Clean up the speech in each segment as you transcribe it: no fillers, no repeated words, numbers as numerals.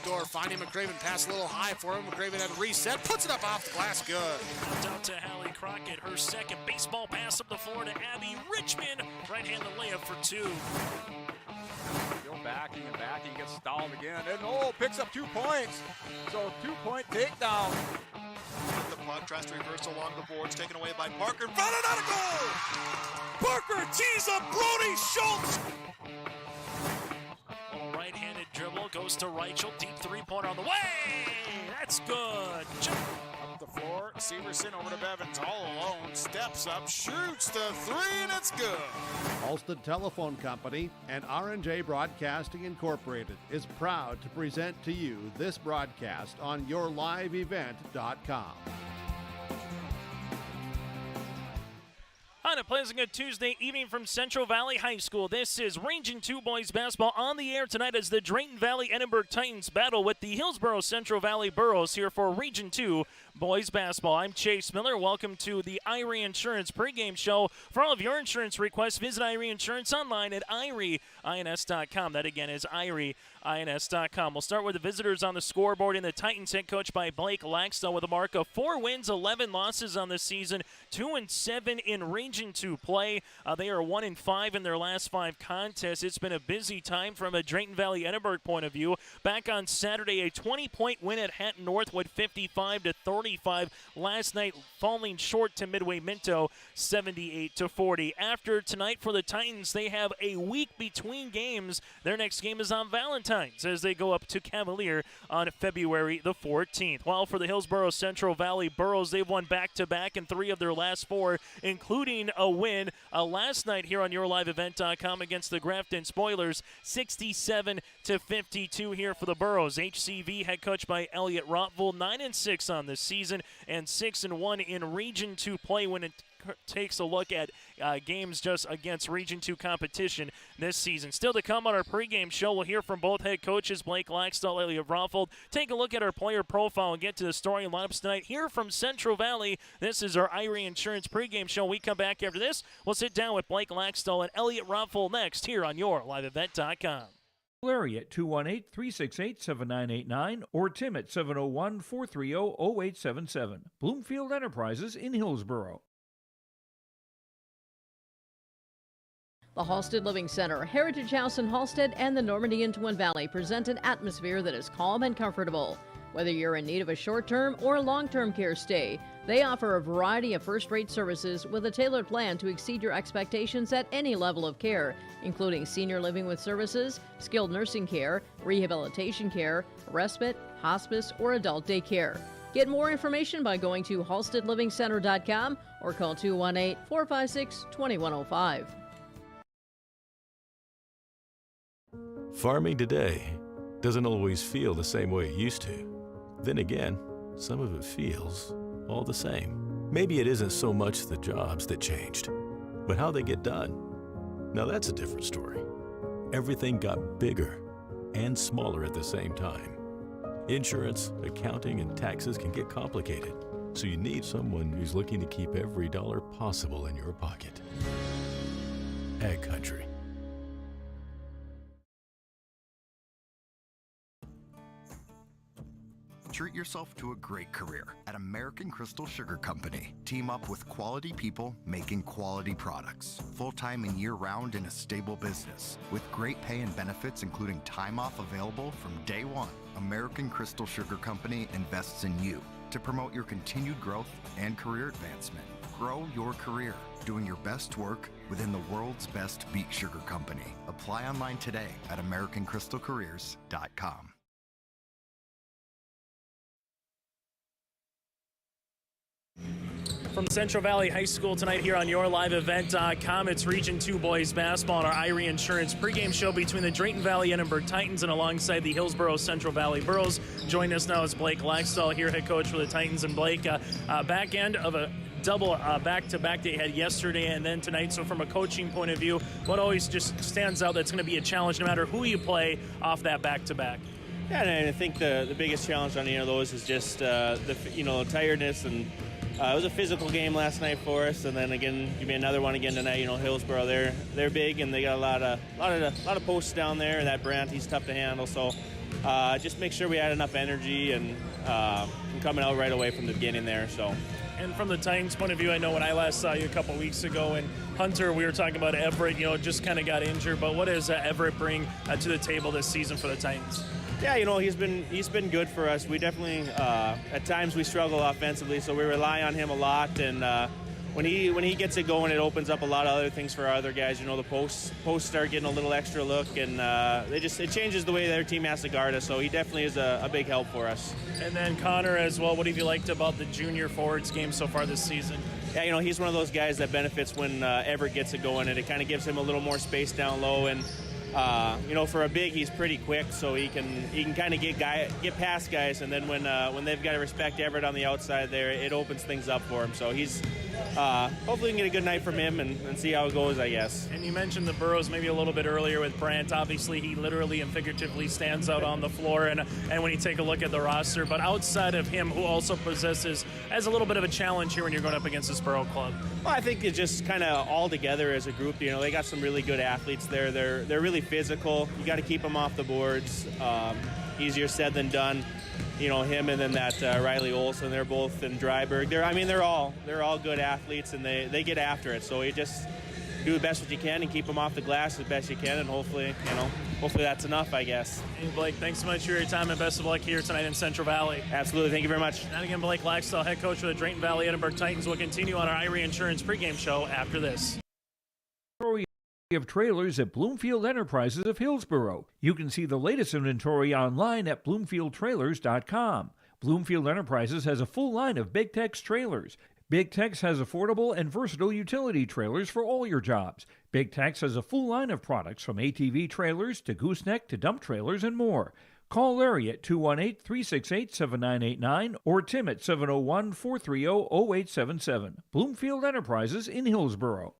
score. Finding McCraven, pass a little high for him. McCraven at a reset, puts it up off the glass, good. Down to Hallie Crockett, her second baseball pass up the floor to Abby Richmond. Right-handed layup for 2. Go backing and backing, gets stalled again, and picks up 2 points. So 2-point takedown. The puck tries to reverse along the boards, taken away by Parker. Found another goal! Parker tees up Brody Schultz. Little right-handed dribble, goes to Reichel, deep three-pointer on the way! That's good. Up the floor, Severson over to Bevins, all alone, steps up, shoots the 3, and it's good. Halstead Telephone Company and R&J Broadcasting Incorporated is proud to present to you this broadcast on yourliveevent.com. On a pleasant good Tuesday evening from Central Valley High School, this is Region 2 boys basketball on the air tonight as the Drayton Valley-Edinburg Titans battle with the Hillsboro Central Valley Burros here for Region 2 boys basketball. I'm Chase Miller. Welcome to the Irie Insurance pregame show. For all of your insurance requests, visit Irie Insurance online at irieins.com. That again is irieins.com. We'll start with the visitors on the scoreboard, and the Titans head coach by Blake Laxdell with a mark of 4 wins, 11 losses on the season, 2-7 in Region 2 play. They are 1-5 in their last 5 contests. It's been a busy time from a Drayton Valley-Edinburg point of view. Back on Saturday, a 20-point win at Hatton Northwood, 55-35. Last night, falling short to Midway Minto, 78-40. After tonight for the Titans, they have a week between games. Their next game is on Valentine's as they go up to Cavalier on February the 14th. While for the Hillsboro Central Valley Burros, they've won back-to-back in 3 of their last 4, including a win last night here on yourliveevent.com against the Grafton Spoilers, 67-52 here for the Burros. HCV head coach by Elliot Rotville, 9-6 on this season and 6-1 in Region 2 play when it takes a look at games just against Region 2 competition this season. Still to come on our pregame show, we'll hear from both head coaches, Blake Laxdell, Elliot Rothfold. Take a look at our player profile and get to the starting lineups tonight. Here from Central Valley, this is our Irie Insurance pregame show. We come back after this. We'll sit down with Blake Laxdell and Elliot Rothfold next here on yourliveevent.com. Larry at 218-368-7989 or Tim at 701-430-0877. Bloomfield Enterprises in Hillsboro. The Halstead Living Center, Heritage House in Halstead, and the Normandy in Twin Valley present an atmosphere that is calm and comfortable. Whether you're in need of a short-term or long-term care stay, they offer a variety of first-rate services with a tailored plan to exceed your expectations at any level of care, including senior living with services, skilled nursing care, rehabilitation care, respite, hospice, or adult daycare. Get more information by going to halsteadlivingcenter.com or call 218-456-2105. Farming today doesn't always feel the same way it used to. Then again, some of it feels all the same. Maybe it isn't so much the jobs that changed, but how they get done. Now that's a different story. Everything got bigger and smaller at the same time. Insurance, accounting, and taxes can get complicated, so you need someone who's looking to keep every dollar possible in your pocket. Ag Country. Treat yourself to a great career at American Crystal Sugar Company. Team up with quality people making quality products. Full-time and year-round in a stable business. With great pay and benefits including time off available from day one. American Crystal Sugar Company invests in you to promote your continued growth and career advancement. Grow your career doing your best work within the world's best beet sugar company. Apply online today at AmericanCrystalCareers.com. From Central Valley High School tonight here on yourliveevent.com, it's Region 2 boys basketball on our Irie Insurance pregame show between the Drayton Valley-Edinburg Titans and alongside the Hillsboro Central Valley Burros. Joining us now is Blake Laxdell here, head coach for the Titans. And Blake, back end of a double back-to-back they had yesterday and then tonight. So from a coaching point of view, what always just stands out that's going to be a challenge no matter who you play off that back-to-back? Yeah, and I think the biggest challenge on any of those is just the tiredness, and it was a physical game last night for us, and then again, give me another one again tonight. Hillsboro, they're big and they got a lot of posts down there, and that Brandt, he's tough to handle. So just make sure we had enough energy and coming out right away from the beginning there. So. And from the Titans' point of view, I know when I last saw you a couple weeks ago, and Hunter, we were talking about Everett, just kind of got injured. But what does Everett bring to the table this season for the Titans? Yeah, he's been good for us. We definitely at times we struggle offensively, so we rely on him a lot. And when he gets it going, it opens up a lot of other things for our other guys. The posts start getting a little extra look, and it changes the way their team has to guard us. So he definitely is a big help for us. And then Connor as well. What have you liked about the junior forwards game so far this season? Yeah, he's one of those guys that benefits when Everett gets it going, and it kind of gives him a little more space down low. And for a big, he's pretty quick, so he can kind of get past guys, and then when they've got to respect Everett on the outside there, it opens things up for him. So he's hopefully we can get a good night from him and see how it goes, I guess. And you mentioned the Burrows maybe a little bit earlier with Brandt. Obviously, he literally and figuratively stands out on the floor, and when you take a look at the roster. But outside of him, who also possesses as a little bit of a challenge here when you're going up against this Borough club? Well, I think it's just kind of all together as a group. They got some really good athletes there. They're really physical. You got to keep them off the boards. Easier said than done. Him and then that Riley Olsen, they're both in Dryburgh. They're all good athletes, and they get after it. So you just do the best what you can and keep them off the glass as best you can, and hopefully that's enough, I guess. Hey, Blake, thanks so much for your time, and best of luck here tonight in Central Valley. Absolutely. Thank you very much. And again, Blake Laxdal, head coach for the Drayton Valley-Edinburg Titans, will continue on our Irie Insurance pregame show after this. Of trailers at Bloomfield Enterprises of Hillsboro. You can see the latest inventory online at bloomfieldtrailers.com. Bloomfield Enterprises has a full line of Big Tex trailers. Big Tex has affordable and versatile utility trailers for all your jobs. Big Tex has a full line of products from ATV trailers to gooseneck to dump trailers and more. Call Larry at 218-368-7989 or Tim at 701-430-0877. Bloomfield Enterprises in Hillsboro.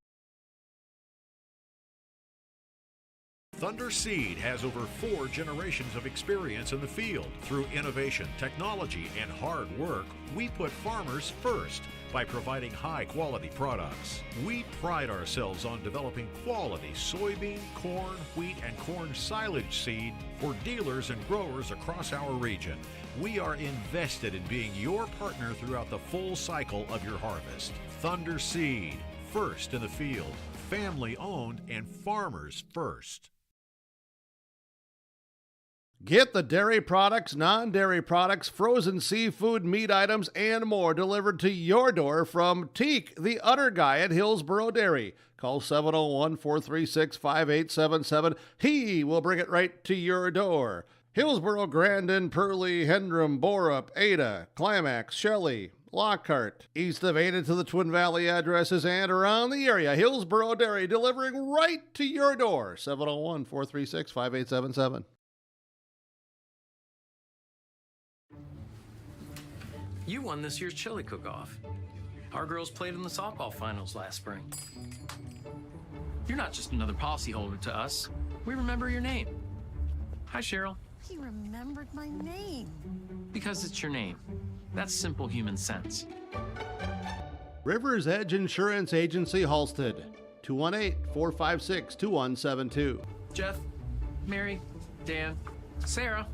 Thunder Seed has over 4 generations of experience in the field. Through innovation, technology, and hard work, we put farmers first by providing high-quality products. We pride ourselves on developing quality soybean, corn, wheat, and corn silage seed for dealers and growers across our region. We are invested in being your partner throughout the full cycle of your harvest. Thunder Seed, first in the field, family-owned, and farmers first. Get the dairy products, non-dairy products, frozen seafood, meat items, and more delivered to your door from Teak, the Udder Guy at Hillsboro Dairy. Call 701-436-5877. He will bring it right to your door. Hillsboro, Grandin, Purley, Hendrum, Borup, Ada, Climax, Shelley, Lockhart. East of Ada to the Twin Valley addresses and around the area. Hillsboro Dairy delivering right to your door. 701-436-5877. You won this year's chili cook-off. Our girls played in the softball finals last spring. You're not just another policyholder to us. We remember your name. Hi, Cheryl. He remembered my name. Because it's your name. That's simple human sense. River's Edge Insurance Agency, Halstead. 218-456-2172. Jeff, Mary, Dan, Sarah.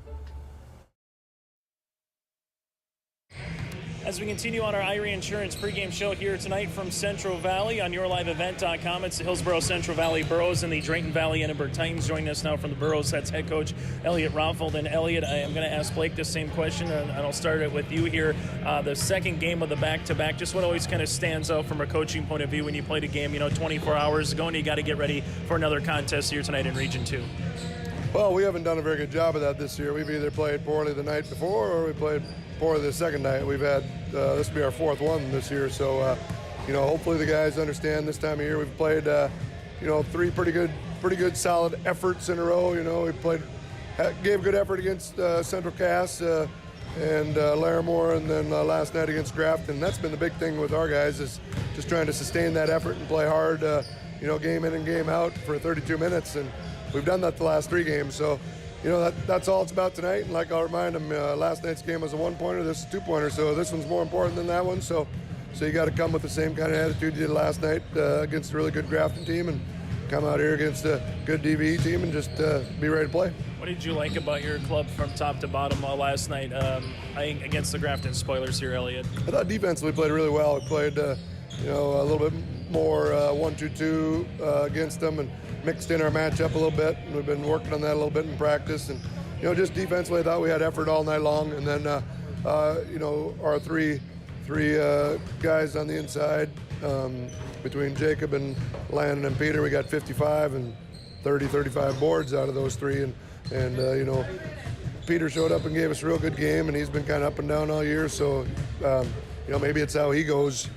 As we continue on our Irie Insurance pregame show here tonight from Central Valley on YourLiveEvent.com, it's the Hillsboro Central Valley Burros and the Drayton Valley-Edinburg Titans. Joining us now from the Burros, that's head coach Elliot Ronfold. And Elliot, I am going to ask Blake the same question, and I'll start it with you here. The second game of the back-to-back, just what always kind of stands out from a coaching point of view when you played a game, 24 hours ago, and you got to get ready for another contest here tonight in Region 2? Well, we haven't done a very good job of that this year. We've either played poorly the night before or we played poorly the second night. We've had, this will be our fourth one this year, so, hopefully the guys understand this time of year. We've played, 3 pretty good solid efforts in a row. We gave good effort against Central Cass and Larimore, and then last night against Grafton. That's been the big thing with our guys, is just trying to sustain that effort and play hard, game in and game out for 32 minutes, and we've done that the last 3 games, so that's all it's about tonight. And like I'll remind them, last night's game was a 1-pointer, this is a 2-pointer, so this one's more important than that one. So you got to come with the same kind of attitude you did last night against a really good Grafton team and come out here against a good DVE team and just be ready to play. What did you like about your club from top to bottom last night against the Grafton Spoilers here, Elliot? I thought defensively we played really well. We played, a little bit more 1-2-2 against them and mixed in our matchup a little bit. And we've been working on that a little bit in practice. And, just defensively, I thought we had effort all night long. And then, our three guys on the inside, between Jacob and Landon and Peter, we got 55 and 35 boards out of those three. And Peter showed up and gave us a real good game, and he's been kind of up and down all year. So, maybe it's how he goes.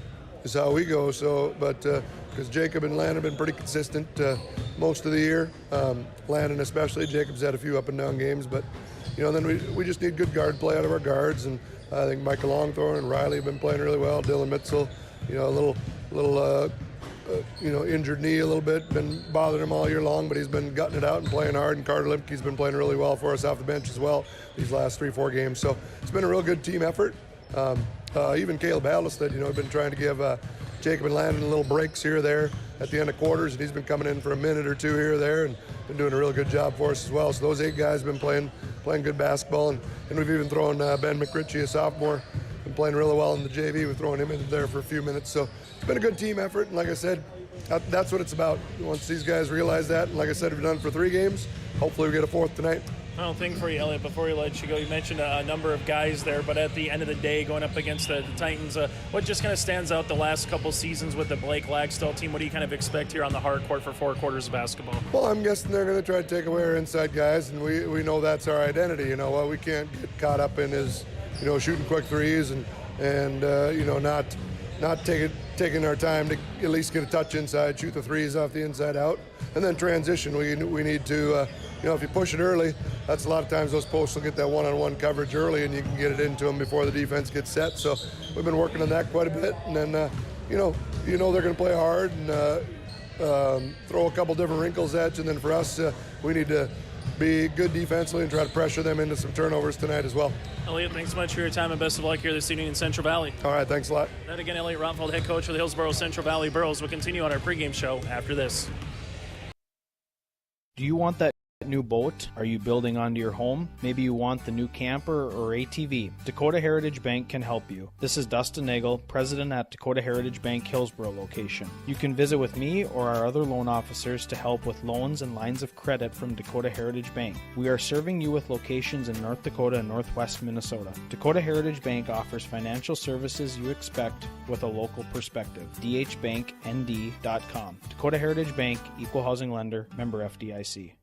So, but because Jacob and Landon have been pretty consistent most of the year, Landon especially. Jacob's had a few up and down games, but then we just need good guard play out of our guards, and I think Michael Longthorne and Riley have been playing really well. Dylan Mitzel, a little injured knee a little bit, been bothering him all year long, but he's been gutting it out and playing hard. And Carter Limke's been playing really well for us off the bench as well these last 3-4 games. So it's been a real good team effort. Even Caleb Hallistad, we've been trying to give Jacob and Landon little breaks here or there at the end of quarters, and he's been coming in for a minute or two here or there and been doing a really good job for us as well. So those 8 guys have been playing good basketball, and we've even thrown Ben McRitchie, a sophomore, been playing really well in the JV. We're throwing him in there for a few minutes. So it's been a good team effort, and like I said, that's what it's about. Once these guys realize that, and like I said, we've done it for 3 games. Hopefully we get a 4th tonight. Final thing for you, Elliot, before we let you go, you mentioned a number of guys there, but at the end of the day, going up against the Titans, what just kind of stands out the last couple seasons with the Blake Lagstall team? What do you kind of expect here on the hard court for 4 quarters of basketball? Well, I'm guessing they're going to try to take away our inside guys, and we know that's our identity. We can't get caught up in his, shooting quick threes and not taking our time to at least get a touch inside, shoot the threes off the inside out, and then transition. We need to, if you push it early, that's a lot of times those posts will get that one-on-one coverage early, and you can get it into them before the defense gets set. So we've been working on that quite a bit, and then they're going to play hard and throw a couple different wrinkles at you. And then for us, we need to be good defensively and try to pressure them into some turnovers tonight as well. Elliot, thanks so much for your time and best of luck here this evening in Central Valley. All right, thanks a lot. That again, Elliot Rotfeld, head coach for the Hillsboro Central Valley Burros. We'll continue on our pregame show after this. Do you want that new boat? Are you building onto your home? Maybe you want the new camper or ATV. Dakota Heritage Bank can help you. This is Dustin Nagel, president at Dakota Heritage Bank Hillsboro location. You can visit with me or our other loan officers to help with loans and lines of credit from Dakota Heritage Bank. We are serving you with locations in North Dakota and Northwest Minnesota. Dakota Heritage Bank offers financial services you expect with a local perspective. dhbanknd.com. Dakota Heritage Bank, equal housing lender, member FDIC.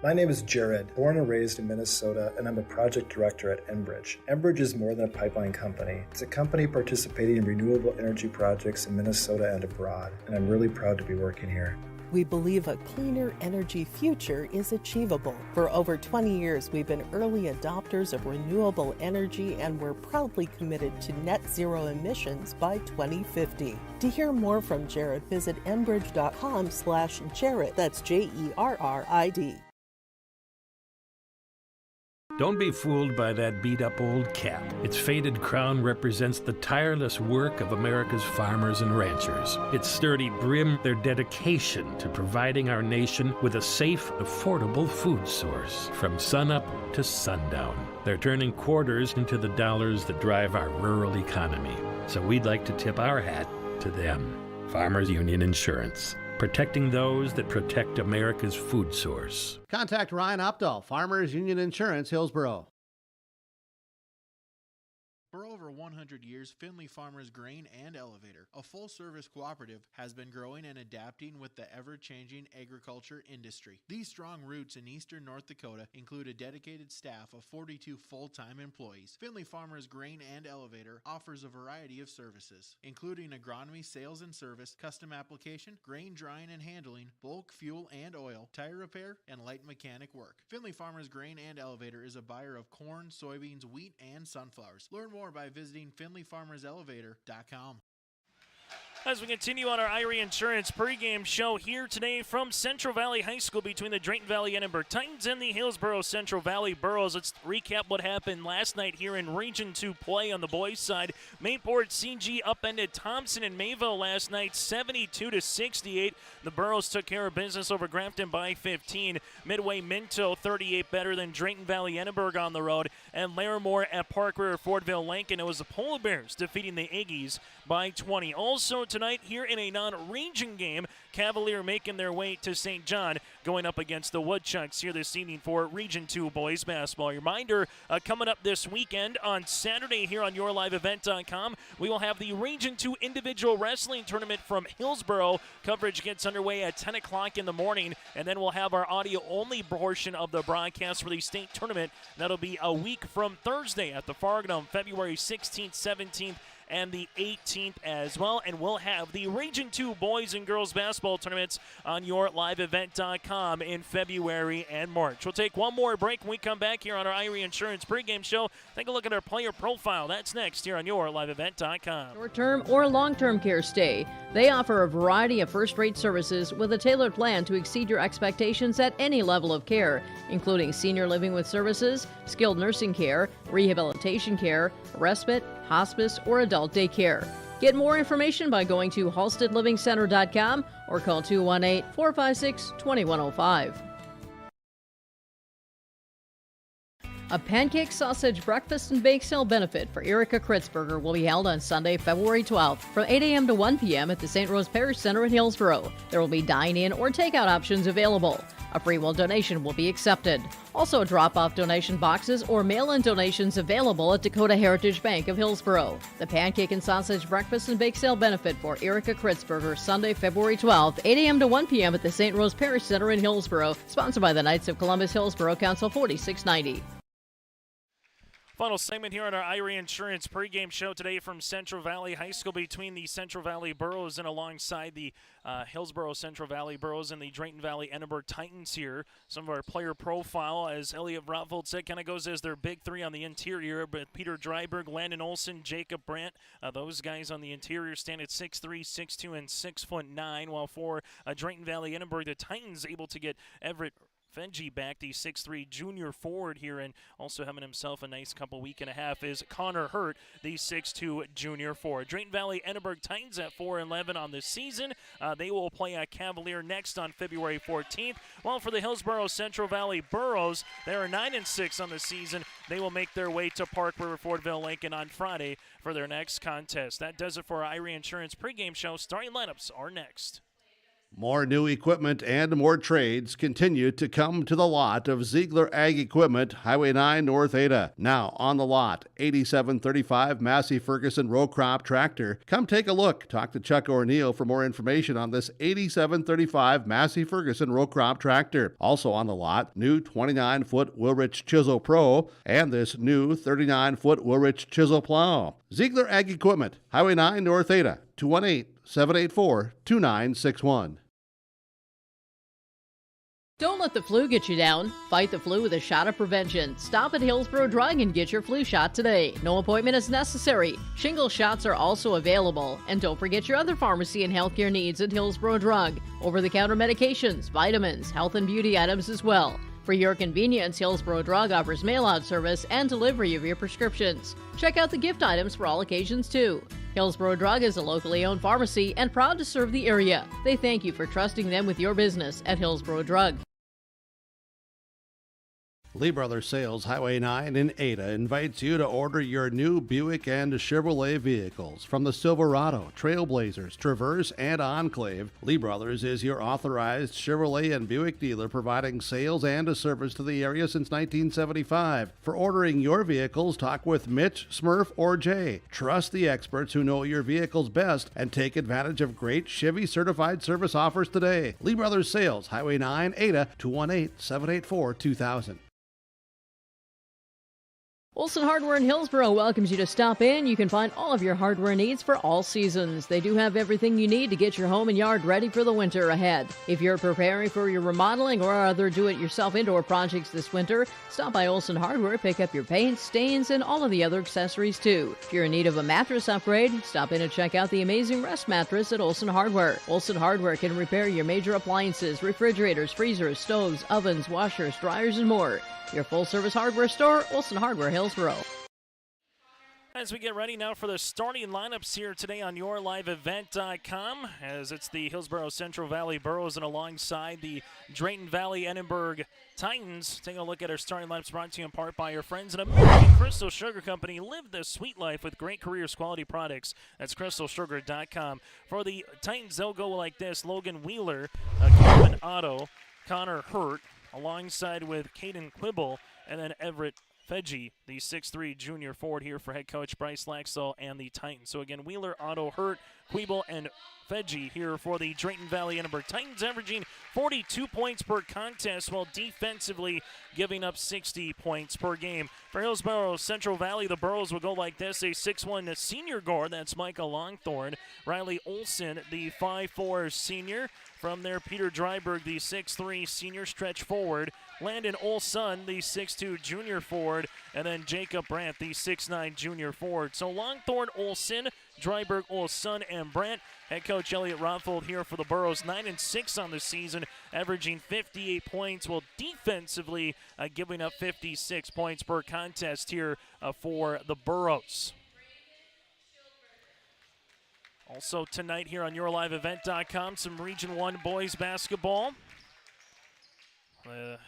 My name is Jared, born and raised in Minnesota, and I'm a project director at Enbridge. Enbridge is more than a pipeline company. It's a company participating in renewable energy projects in Minnesota and abroad, and I'm really proud to be working here. We believe a cleaner energy future is achievable. For over 20 years, we've been early adopters of renewable energy, and we're proudly committed to net zero emissions by 2050. To hear more from Jared, visit enbridge.com/Jared. That's JERRID. Don't be fooled by that beat-up old cap. Its faded crown represents the tireless work of America's farmers and ranchers. Its sturdy brim, their dedication to providing our nation with a safe, affordable food source from sunup to sundown. They're turning quarters into the dollars that drive our rural economy. So we'd like to tip our hat to them. Farmers Union Insurance. Protecting those that protect America's food source. Contact Ryan Opdahl, Farmers Union Insurance, Hillsboro. For over 100 years, Findlay Farmers Grain and Elevator, a full-service cooperative, has been growing and adapting with the ever-changing agriculture industry. These strong roots in eastern North Dakota include a dedicated staff of 42 full-time employees. Findlay Farmers Grain and Elevator offers a variety of services, including agronomy, sales and service, custom application, grain drying and handling, bulk fuel and oil, tire repair, and light mechanic work. Findlay Farmers Grain and Elevator is a buyer of corn, soybeans, wheat, and sunflowers. Learn more by visiting FindlayFarmersElevator.com. As we continue on our Irie Insurance pregame show here today from Central Valley High School between the Drayton Valley-Edinburg Titans and the Hillsboro Central Valley Burros. Let's recap what happened last night here in Region 2 play on the boys' side. Mayport CG upended Thompson and Mayville last night 72-68. The Burros took care of business over Grafton by 15. Midway Minto 38 better than Drayton Valley-Edinburg on the road. And Larimore at Park River Fordville Lincoln. It was the Polar Bears defeating the Aggies by 20. Also tonight here in a non-region game, Cavalier making their way to St. John, going up against the Woodchucks here this evening for Region 2 boys basketball. Reminder, coming up this weekend on Saturday here on YourLiveEvent.com, we will have the Region 2 individual wrestling tournament from Hillsboro. Coverage gets underway at 10 o'clock in the morning, and then we'll have our audio-only portion of the broadcast for the state tournament. That'll be a week from Thursday at the Fargnum, February 16th, 17th, and the 18th as well. And we'll have the Region 2 boys and girls basketball tournaments on YourLiveEvent.com in February and March. We'll take one more break when we come back here on our Irie Insurance pregame show. Take a look at our player profile. That's next here on YourLiveEvent.com. Short-term or long-term care stay. They offer a variety of first-rate services with a tailored plan to exceed your expectations at any level of care, including senior living with services, skilled nursing care, rehabilitation care, respite, hospice, or adult daycare. Get more information by going to halstedlivingcenter.com or call 218-456-2105. A pancake sausage breakfast and bake sale benefit for Erica Kritzberger will be held on Sunday, February 12th from 8 a.m. to 1 p.m. at the St. Rose Parish Center in Hillsboro. There will be dine-in or takeout options available. A free will donation will be accepted. Also, drop-off donation boxes or mail-in donations available at Dakota Heritage Bank of Hillsboro. The pancake and sausage breakfast and bake sale benefit for Erica Kritzberger, Sunday, February 12th, 8 a.m. to 1 p.m. at the St. Rose Parish Center in Hillsboro. Sponsored by the Knights of Columbus Hillsboro Council 4690. Final segment here on our Irie Insurance pregame show today from Central Valley High School between the Central Valley Burros and alongside the Hillsboro Central Valley Burros and the Drayton Valley-Edinburg Titans here. Some of our player profile, as Elliot Rotvold said, kind of goes as their big three on the interior, but Peter Dryberg, Landon Olson, Jacob Brandt, those guys on the interior stand at 6'3", 6'2", and 6'9", while for Drayton Valley-Edinburg, the Titans able to get Everett Fenji back, the 6'3" junior forward here, and also having himself a nice week and a half is Connor Hurt, the 6'2" junior forward. Drayton Valley-Edinburg Titans at 4-11 on the season. They will play at Cavalier next on February 14th. While for the Hillsboro Central Valley Burros, they are 9-6 on the season. They will make their way to Park River Fordville Lincoln on Friday for their next contest. That does it for our Irie Insurance pregame show. Starting lineups are next. More new equipment and more trades continue to come to the lot of Ziegler Ag Equipment, Highway 9 North Ada. Now on the lot, 8735 Massey Ferguson row crop tractor. Come take a look. Talk to Chuck O'Neill for more information on this 8735 Massey Ferguson row crop tractor. Also on the lot, new 29-foot Wilrich Chisel Pro and this new 39-foot Wilrich Chisel Plow. Ziegler Ag Equipment, Highway 9 North Ada, 218-784-2961. Don't let the flu get you down. Fight the flu with a shot of prevention. Stop at Hillsboro Drug and get your flu shot today. No appointment is necessary. Shingle shots are also available. And don't forget your other pharmacy and healthcare needs at Hillsboro Drug. Over-the-counter medications, vitamins, health and beauty items as well. For your convenience, Hillsboro Drug offers mail-out service and delivery of your prescriptions. Check out the gift items for all occasions, too. Hillsboro Drug is a locally owned pharmacy and proud to serve the area. They thank you for trusting them with your business at Hillsboro Drug. Lee Brothers Sales, Highway 9 in Ada, invites you to order your new Buick and Chevrolet vehicles from the Silverado, Trailblazers, Traverse, and Enclave. Lee Brothers is your authorized Chevrolet and Buick dealer, providing sales and a service to the area since 1975. For ordering your vehicles, talk with Mitch, Smurf, or Jay. Trust the experts who know your vehicles best and take advantage of great Chevy certified service offers today. Lee Brothers Sales, Highway 9, Ada, 218-784-2000. Olson Hardware in Hillsboro welcomes you to stop in. You can find all of your hardware needs for all seasons. They do have everything you need to get your home and yard ready for the winter ahead. If you're preparing for your remodeling or other do-it-yourself indoor projects this winter, stop by Olson Hardware, pick up your paint, stains, and all of the other accessories too. If you're in need of a mattress upgrade, stop in and check out the amazing Rest Mattress at Olson Hardware. Olson Hardware can repair your major appliances, refrigerators, freezers, stoves, ovens, washers, dryers, and more. Your full-service hardware store, Olson Hardware, Hillsboro. As we get ready now for the starting lineups here today on YourLiveEvent.com, as it's the Hillsboro Central Valley Burros and alongside the Drayton Valley-Edinburg Titans. Taking a look at our starting lineups brought to you in part by your friends at American Crystal Sugar Company. Live the sweet life with great careers, quality products. That's crystalsugar.com. For the Titans, they'll go like this. Logan Wheeler, Kevin Otto, Connor Hurt, alongside with Caden Quibble, and then Everett Fedge, the 6'3 junior forward here for head coach Bryce Laxall and the Titans. So again, Wheeler, Otto, Hurt, Quibble, and Fedge here for the Drayton Valley-Edinburg Titans, averaging 42 points per contest while defensively giving up 60 points per game. For Hillsboro Central Valley, the Burros will go like this. A 6'1 senior guard, that's Micah Longthorne. Riley Olson, the 5'4 senior. From there, Peter Dryberg, the 6'3 senior stretch forward. Landon Olson, the 6'2 junior forward. And then Jacob Brandt, the 6'9 junior forward. So Longthorne, Olson, Dryberg, Olson, and Brandt. Head coach Elliot Ronfold here for the Burros, 9-6 on the season, averaging 58 points, while defensively giving up 56 points per contest here for the Burros. Also tonight here on YourLiveEvent.com, some Region 1 boys basketball.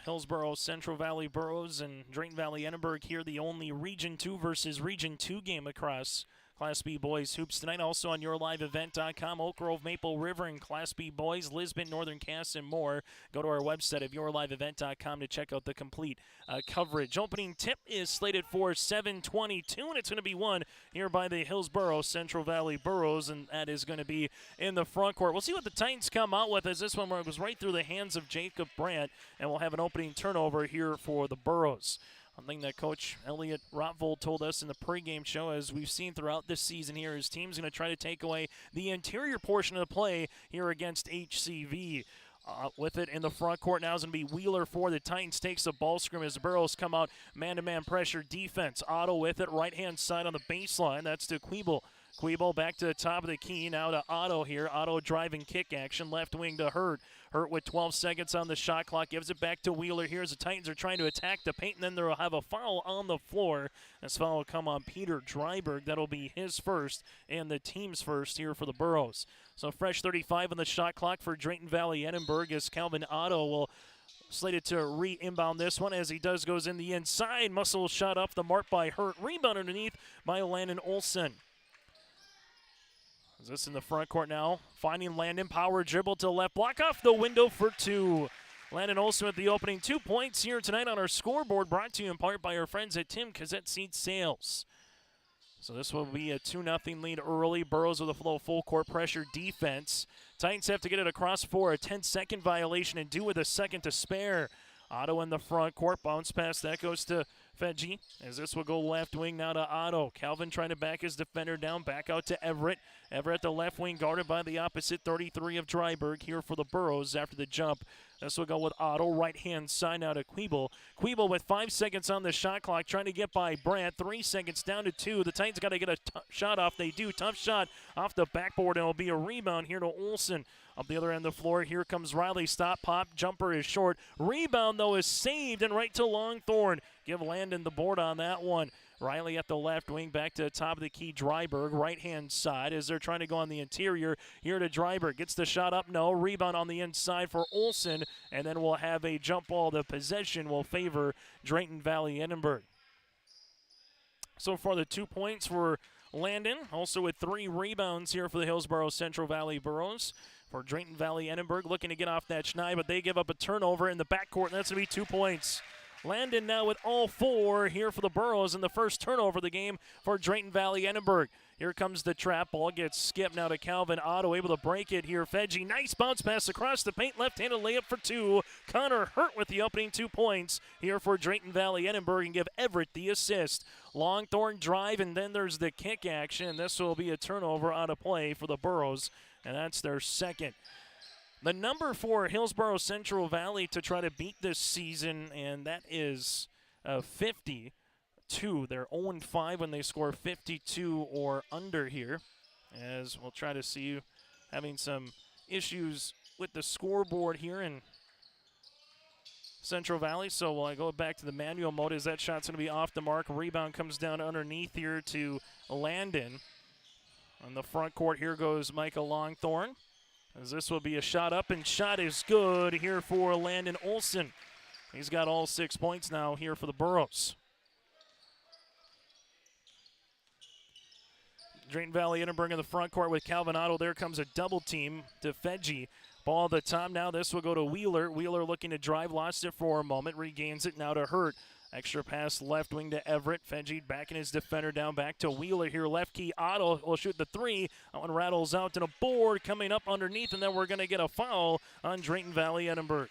Hillsboro Central Valley Burros and Drayton Valley-Edinburg here, the only Region 2 versus Region 2 game across Class B boys hoops tonight. Also on YourLiveEvent.com, Oak Grove, Maple River, and Class B boys, Lisbon, Northern Cass, and more. Go to our website at YourLiveEvent.com to check out the complete coverage. Opening tip is slated for 7:22, and it's going to be won here by the Hillsboro Central Valley Burros, and that is going to be in the front court. We'll see what the Titans come out with, as this one goes right through the hands of Jacob Brandt, and we'll have an opening turnover here for the Burros. Something that Coach Elliot Rotvold told us in the pregame show, as we've seen throughout this season here, his team's going to try to take away the interior portion of the play here against HCV. With it in the front court now is going to be Wheeler for the Titans. Takes the ball scrum as the Burros come out man-to-man pressure defense. Otto with it, right-hand side on the baseline. That's to Quibble. Quibble back to the top of the key. Now to Otto here. Otto driving kick action. Left wing to Hurt. Hurt with 12 seconds on the shot clock. Gives it back to Wheeler here as the Titans are trying to attack the paint. And then they'll have a foul on the floor. This foul will come on Peter Dryberg. That'll be his first and the team's first here for the Burros. So fresh 35 on the shot clock for Drayton Valley-Edinburg as Calvin Otto will slated to re-inbound this one. As he does, goes in the inside. Muscle shot off the mark by Hurt. Rebound underneath by Landon Olson. Is this in the front court now? Finding Landon, power dribble to left, block off the window for two. Landon Olson with the opening 2 points here tonight on our scoreboard, brought to you in part by our friends at Tim Cassette Seed Sales. So this will be a 2-0 lead early. Burros with a full court pressure defense. Titans have to get it across for a 10-second violation and do with a second to spare. Otto in the front court, bounce pass, that goes to Fedge, as this will go left wing now to Otto. Calvin trying to back his defender down, back out to Everett. Everett the left wing, guarded by the opposite 33 of Dryberg here for the Burros after the jump. This will go with Otto, right-hand side now to Quibble. Quibble with 5 seconds on the shot clock, trying to get by Brandt. 3 seconds down to 2. The Titans got to get a shot off. They do. Tough shot off the backboard, and it'll be a rebound here to Olson. Up the other end of the floor, here comes Riley. Stop, pop, jumper is short. Rebound, though, is saved, and right to Longthorne. Give Landon the board on that one. Riley at the left wing, back to the top of the key. Dryberg, right-hand side, as they're trying to go on the interior. Here to Dryberg. Gets the shot up, no. Rebound on the inside for Olson, and then we'll have a jump ball. The possession will favor Drayton Valley-Edinburg. So far, the 2 points for Landon, also with 3 rebounds here for the Hillsboro Central Valley Burros. For Drayton Valley-Edinburg, looking to get off that schneid, but they give up a turnover in the backcourt, and that's going to be 2 points. Landon now with all 4 here for the Burros, and the first turnover of the game for Drayton Valley-Edinburg. Here comes the trap. Ball gets skipped now to Calvin Otto, able to break it here. Fedgie, nice bounce pass across the paint. Left-handed layup for two. Connor Hurt with the opening 2 points here for Drayton Valley-Edinburg and give Everett the assist. Longthorn drive, and then there's the kick action. This will be a turnover on a play for the Burros, and that's their second. The number for Hillsboro Central Valley to try to beat this season, and that is 52. They're 0-5 when they score 52 or under here, as we'll try to see you having some issues with the scoreboard here in Central Valley. So while I go back to the manual mode, as that shot's going to be off the mark. Rebound comes down underneath here to Landon. On the front court, here goes Micah Longthorn, as this will be a shot up, and shot is good here for Landon Olson. He's got all 6 points now here for the Burros. Drayton Valley-Edinburg in the front court with Calvin Otto. There comes a double team to Fedgie. Ball at the top now. This will go to Wheeler. Wheeler looking to drive. Lost it for a moment. Regains it now to Hurt. Extra pass left wing to Everett. Fedgie backing his defender down. Back to Wheeler here. Left key. Otto will shoot the three. That one rattles out to the board. Coming up underneath. And then we're going to get a foul on Drayton Valley-Edinburg.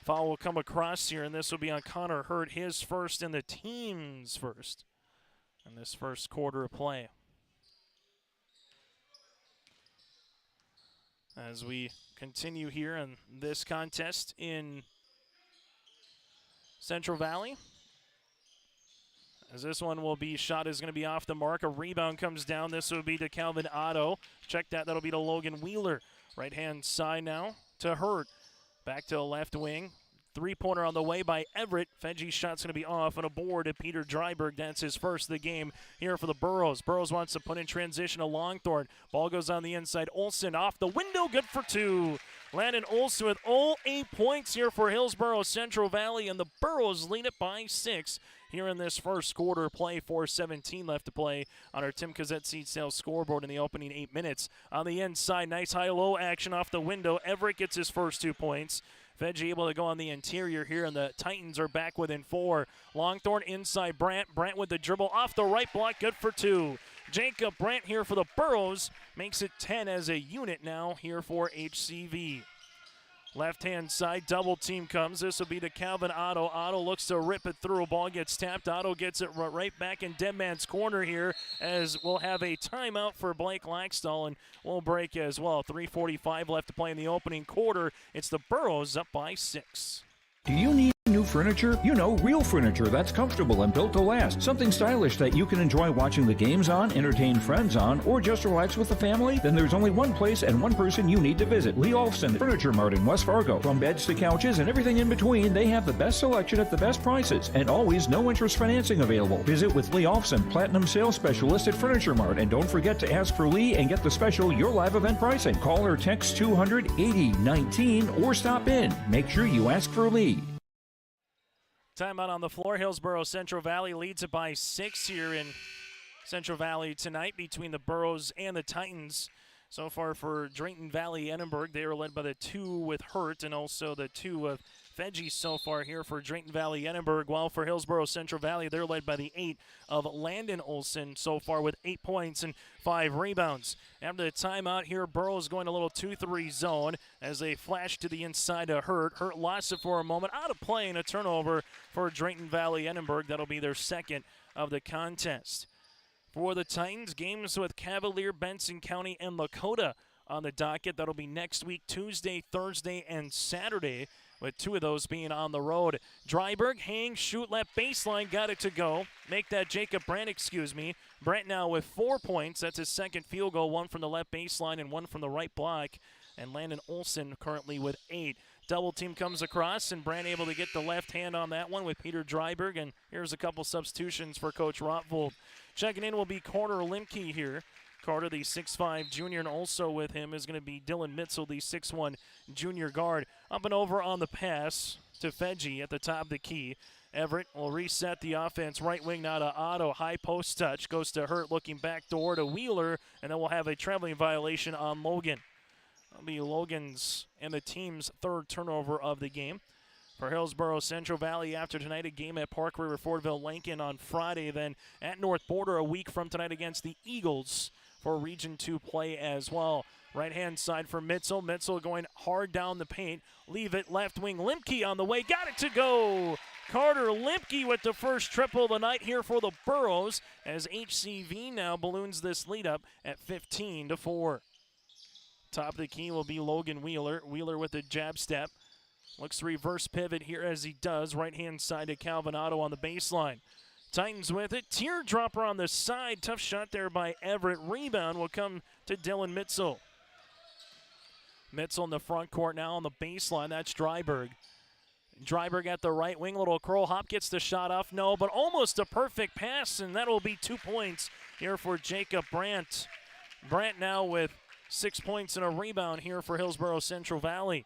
Foul will come across here. And this will be on Connor Hurt. His first and the team's first in this first quarter of play. As we continue here in this contest in Central Valley. As this one will be shot is going to be off the mark. A rebound comes down. This will be to Calvin Otto. Check that. That'll be to Logan Wheeler. Right-hand side now to Hurt. Back to the left wing. Three-pointer on the way by Everett. Fedgie's shot's going to be off on a board to Peter Dryberg. That's his first of the game here for the Burros. Burros wants to put in transition to Longthorn. Ball goes on the inside. Olson off the window. Good for two. Landon Olson with all 8 points here for Hillsboro Central Valley, and the Burros lead it by 6 here in this first quarter play. 4:17 left to play on our Tim Cazette Seed Sales scoreboard in the opening 8 minutes. On the inside, nice high-low action off the window. Everett gets his first 2 points. Fedgie able to go on the interior here, and the Titans are back within 4. Longthorn inside Brandt. Brandt with the dribble off the right block. Good for 2. Jacob Brandt here for the Burros makes it 10 as a unit now here for HCV. Left-hand side, double team comes. This will be to Calvin Otto. Otto looks to rip it through. Ball gets tapped. Otto gets it right back in dead man's corner here, as we'll have a timeout for Blake Laxdal, and we'll break as well. 3:45 left to play in the opening quarter. It's the Burros up by 6. Do you need new furniture? You know, real furniture that's comfortable and built to last. Something stylish that you can enjoy watching the games on, entertain friends on, or just relax with the family? Then there's only one place and one person you need to visit. Lee Olfson Furniture Mart in West Fargo. From beds to couches and everything in between, they have the best selection at the best prices and always no interest financing available. Visit with Lee Olfson, Platinum Sales Specialist at Furniture Mart, and don't forget to ask for Lee and get the special Your Live event pricing. Call or text 200-8019 or stop in. Make sure you ask for Lee. Timeout on the floor. Hillsboro Central Valley leads it by 6 here in Central Valley tonight between the Burros and the Titans. So far for Drayton Valley-Edinburg, they are led by the 2 with Hurt and also the 2 of Fedgie so far here for Drayton Valley-Edinburg. While for Hillsboro Central Valley, they're led by the 8 of Landon Olson so far with 8 points and 5 rebounds. After the timeout here, Burrows going a little 2-3 zone as they flash to the inside of Hurt. Hurt lost it for a moment, out of play, and a turnover for Drayton Valley-Edinburg. That'll be their second of the contest. For the Titans, games with Cavalier, Benson County, and Lakota on the docket. That'll be next week, Tuesday, Thursday, and Saturday, with 2 of those being on the road. Dryberg, hang, shoot, left baseline, got it to go. Make that Jacob Brandt, Brandt now with 4 points. That's his second field goal, 1 from the left baseline and 1 from the right block. And Landon Olson currently with 8. Double team comes across, and Brandt able to get the left hand on that one with Peter Dryberg. And here's a couple substitutions for Coach Rotvold. Checking in will be Carter Limke here. Carter, the 6'5 junior, and also with him is going to be Dylan Mitzel, the 6'1 junior guard. Up and over on the pass to Fedgie at the top of the key. Everett will reset the offense. Right wing now to Otto. High post touch. Goes to Hurt, looking back door to Wheeler, and then we'll have a traveling violation on Logan. That'll be Logan's and the team's 3rd turnover of the game. for Hillsboro Central Valley after tonight. A game at Park River Fordville Lincoln on Friday, then at North Border a week from tonight against the Eagles for Region 2 play as well. Right-hand side for Mitzel. Mitzel going hard down the paint. Leave it left wing. Limke on the way. Got it to go. Carter Limke with the first triple of the night here for the Burros as HCV now balloons this lead up at 15-4. Top of the key will be Logan Wheeler. Wheeler with a jab step. Looks to reverse pivot here as he does. Right-hand side to Calvin Otto on the baseline. Titans with it. Teardropper on the side. Tough shot there by Everett. Rebound will come to Dylan Mitzel. Mitzel in the front court now on the baseline. That's Dryberg. Dryberg at the right wing. Little curl hop. Gets the shot off. No, but almost a perfect pass, and that will be 2 points here for Jacob Brandt. Brandt now with 6 points and a rebound here for Hillsboro Central Valley.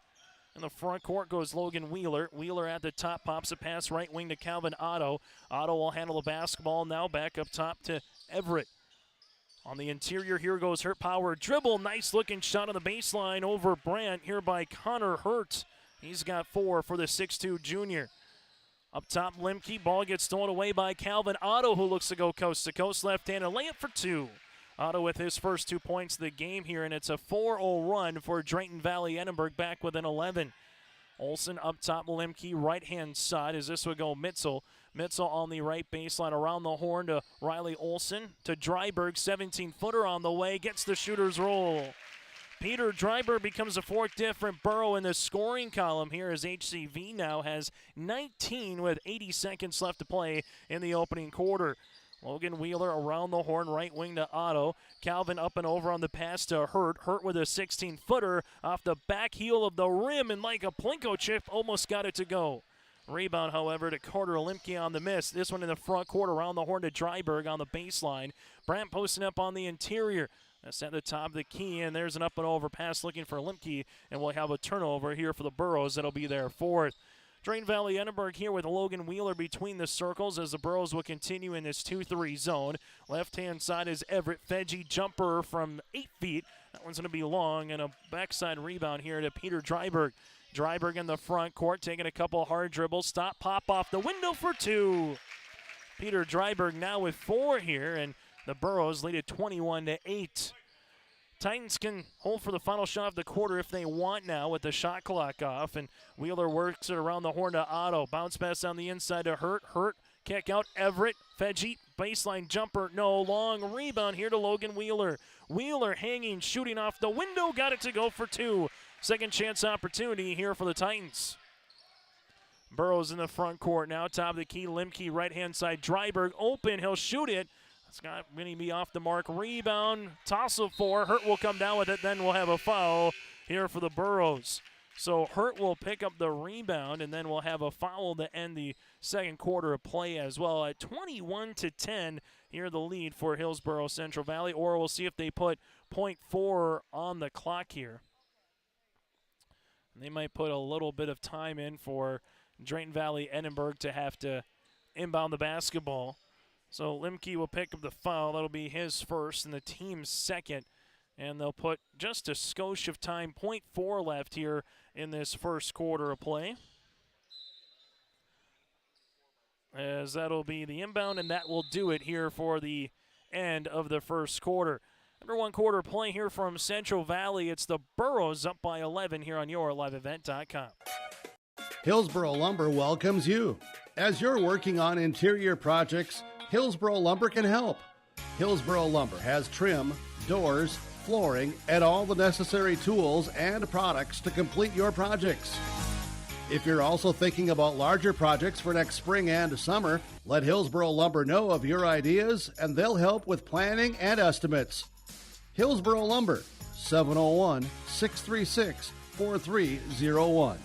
In the front court goes Logan Wheeler. Wheeler at the top, pops a pass right wing to Calvin Otto. Otto will handle the basketball now, back up top to Everett. On the interior, here goes Hurt Power. Dribble, nice looking shot on the baseline over Brandt here by Connor Hurt. He's got 4 for the 6'2 junior. Up top, Limke, ball gets thrown away by Calvin Otto, who looks to go coast to coast, left-handed layup for 2. Otto with his first 2 points of the game here, and it's a 4-0 run for Drayton Valley-Edinburg back within 11. Olsen up top, Limke, right-hand side as this would go Mitzel. Mitzel on the right baseline around the horn to Riley Olsen. To Dryberg, 17-footer on the way, gets the shooter's roll. Peter Dryberg becomes the 4th different Burrow in the scoring column here as HCV now has 19 with 80 seconds left to play in the opening quarter. Logan Wheeler around the horn, right wing to Otto. Calvin up and over on the pass to Hurt. Hurt with a 16-footer off the back heel of the rim, and like a Plinko chip, almost got it to go. Rebound, however, to Carter Limke on the miss. This one in the front court around the horn to Dryberg on the baseline. Brandt posting up on the interior. That's at the top of the key, and there's an up and over pass looking for Limke, and we'll have a turnover here for the Burros. That'll be their 4th. Drayton Valley-Edinburg here with Logan Wheeler between the circles as the Burros will continue in this 2-3 zone. Left-hand side is Everett. Fedgy jumper from 8 feet. That one's going to be long, and a backside rebound here to Peter Dryberg. Dryberg in the front court, taking a couple hard dribbles. Stop, pop off the window for 2. Peter Dryberg now with 4 here, and the Burros lead at 21-8. Titans can hold for the final shot of the quarter if they want now with the shot clock off, and Wheeler works it around the horn to Otto. Bounce pass on the inside to Hurt. Hurt, kick out Everett. Fedgy, baseline jumper, no. Long rebound here to Logan Wheeler. Wheeler hanging, shooting off the window, got it to go for 2. Second chance opportunity here for the Titans. Burrows in the front court now, top of the key, Limke, right-hand side, Dryberg open, he'll shoot it. It's going to be off the mark. Rebound, toss of 4. Hurt will come down with it. Then we'll have a foul here for the Burros. So Hurt will pick up the rebound, and then we'll have a foul to end the second quarter of play as well. At 21-10, here the lead for Hillsboro Central Valley. Or we'll see if they put .4 on the clock here. They might put a little bit of time in for Drayton Valley-Edinburg to have to inbound the basketball. So Limke will pick up the foul. That'll be his first and the team's second. And they'll put just a skosh of time, .4 left here in this first quarter of play. As that'll be the inbound, and that will do it here for the end of the first quarter. Under 1 quarter play here from Central Valley. It's the Burros up by 11 here on YourLiveEvent.com. Hillsboro Lumber welcomes you. As you're working on interior projects, Hillsboro Lumber can help. Hillsboro Lumber has trim, doors, flooring, and all the necessary tools and products to complete your projects. If you're also thinking about larger projects for next spring and summer, let Hillsboro Lumber know of your ideas, and they'll help with planning and estimates. Hillsboro Lumber, 701-636-4301.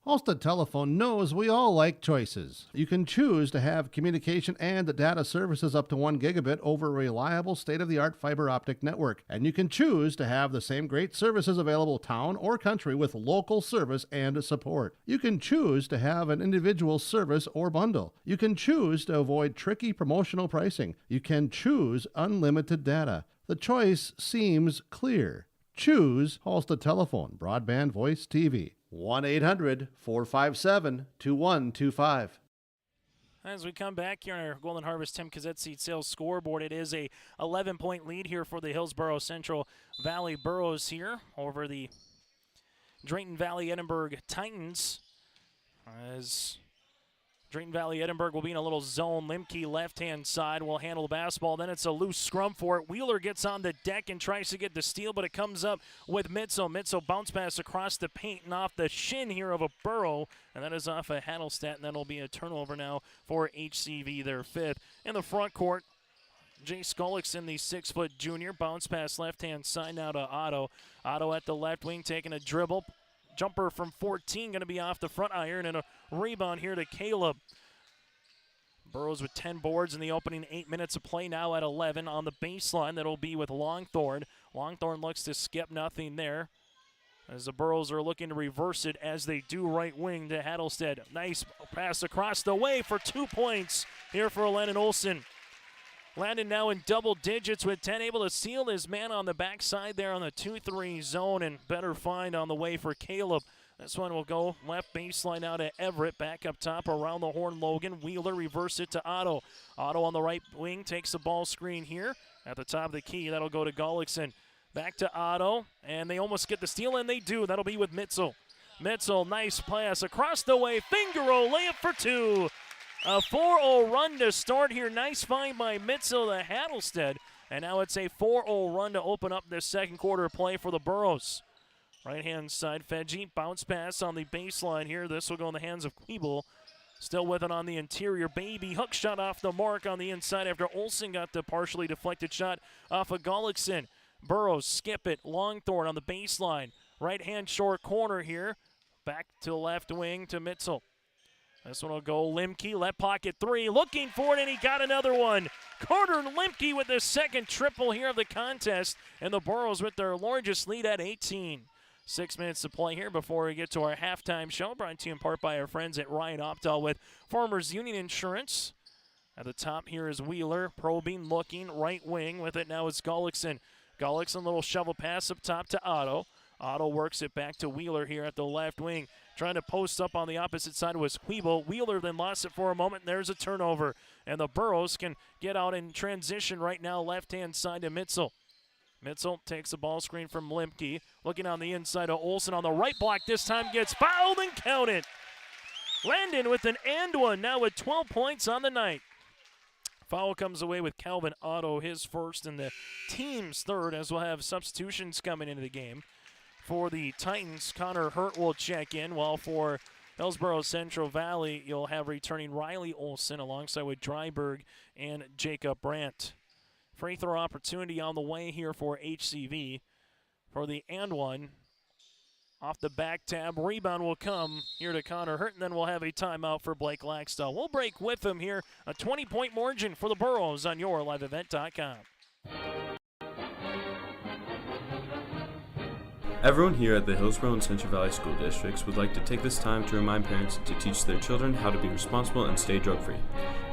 Halstead Telephone knows we all like choices. You can choose to have communication and data services up to 1 gigabit over a reliable state-of-the-art fiber optic network. And you can choose to have the same great services available town or country with local service and support. You can choose to have an individual service or bundle. You can choose to avoid tricky promotional pricing. You can choose unlimited data. The choice seems clear. Choose Halstead Telephone, broadband, voice, TV. 1-800-457-2125. As we come back here on our Golden Harvest Tim Kazette Seed Sales scoreboard, it is a 11-point lead here for the Hillsboro Central Valley Burros here over the Drayton Valley-Edinburg Titans. As Drayton Valley-Edinburg will be in a little zone. Limke left-hand side will handle the basketball. Then it's a loose scrum for it. Wheeler gets on the deck and tries to get the steal, but it comes up with Mitzel. Mitzel bounce pass across the paint and off the shin here of a Burrow, and that is off a Hattelstedt, and that'll be a turnover now for HCV, their fifth. In the front court, Jay Skullickson, the 6-foot junior, bounce pass left-hand side now to Otto. Otto at the left wing taking a dribble. Jumper from 14 going to be off the front iron, and a rebound here to Caleb. Burrows with 10 boards in the opening 8 minutes of play, now at 11 on the baseline. That'll be with Longthorne. Longthorne looks to skip nothing there, as the Burrows are looking to reverse it as they do right wing to Hattelstedt. Nice pass across the way for 2 points here for Landon Olsen. Landon now in double digits with 10, able to seal his man on the backside there on the 2-3 zone, and better find on the way for Caleb. This one will go left baseline out to Everett, back up top around the horn Logan. Wheeler reverse it to Otto. Otto on the right wing takes the ball screen here at the top of the key. That'll go to Gullickson. Back to Otto, and they almost get the steal, and they do. That'll be with Mitzel. Mitzel, nice pass across the way. Fingaro layup for 2. A 4-0 run to start here. Nice find by Mitzel to Hattelstedt. And now it's a 4-0 run to open up this second quarter play for the Burros. Right-hand side, Fedji, bounce pass on the baseline here. This will go in the hands of Queeble. Still with it on the interior. Baby hook shot off the mark on the inside after Olsen got the partially deflected shot off of Gullickson. Burrows skip it. Longthorne on the baseline. Right-hand short corner here. Back to left wing to Mitzel. This one will go Limke, left pocket 3, looking for it, and he got another one. Carter Limke with the second triple here of the contest, and the Burros with their largest lead at 18. 6 minutes to play here before we get to our halftime show, brought to you in part by our friends at Ryan Opdahl with Farmers Union Insurance. At the top here is Wheeler, probing, looking, right wing. With it now is Gullickson. Gullickson, little shovel pass up top to Otto. Otto works it back to Wheeler here at the left wing. Trying to post up on the opposite side was Queeble. Wheeler then lost it for a moment, and there's a turnover. And the Burros can get out in transition right now, left-hand side to Mitzel. Mitzel takes the ball screen from Limke. Looking on the inside of Olsen on the right block. This time gets fouled and counted. Landon with an and one, now with 12 points on the night. Foul comes away with Calvin Otto, his first and the team's third, as we'll have substitutions coming into the game. For the Titans, Connor Hurt will check in, while for Hillsboro Central Valley, you'll have returning Riley Olsen alongside with Dryberg and Jacob Brandt. Free throw opportunity on the way here for HCV. For the and one, off the back tab, rebound will come here to Connor Hurt, and then we'll have a timeout for Blake Laxdell. We'll break with him here, a 20-point margin for the Burros on YourLiveEvent.com. Everyone here at the Hillsboro and Central Valley School Districts would like to take this time to remind parents to teach their children how to be responsible and stay drug-free.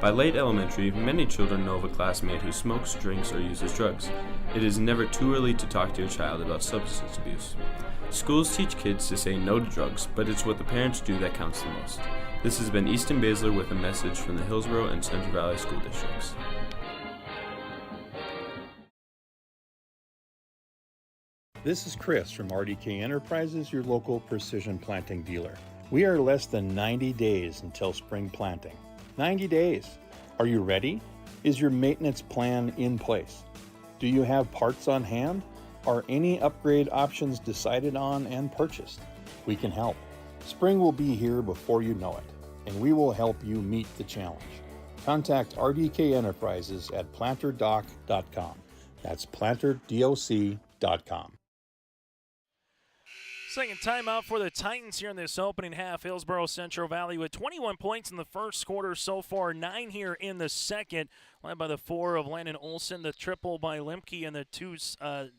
By late elementary, many children know of a classmate who smokes, drinks, or uses drugs. It is never too early to talk to your child about substance abuse. Schools teach kids to say no to drugs, but it's what the parents do that counts the most. This has been Easton Baszler with a message from the Hillsboro and Central Valley School Districts. This is Chris from RDK Enterprises, your local precision planting dealer. We are less than 90 days until spring planting. 90 days. Are you ready? Is your maintenance plan in place? Do you have parts on hand? Are any upgrade options decided on and purchased? We can help. Spring will be here before you know it, and we will help you meet the challenge. Contact RDK Enterprises at planterdoc.com. That's planterdoc.com. Second timeout for the Titans here in this opening half. Hillsboro Central Valley with 21 points in the first quarter so far, 9 here in the second, led by the 4 of Landon Olsen, the triple by Limke, and the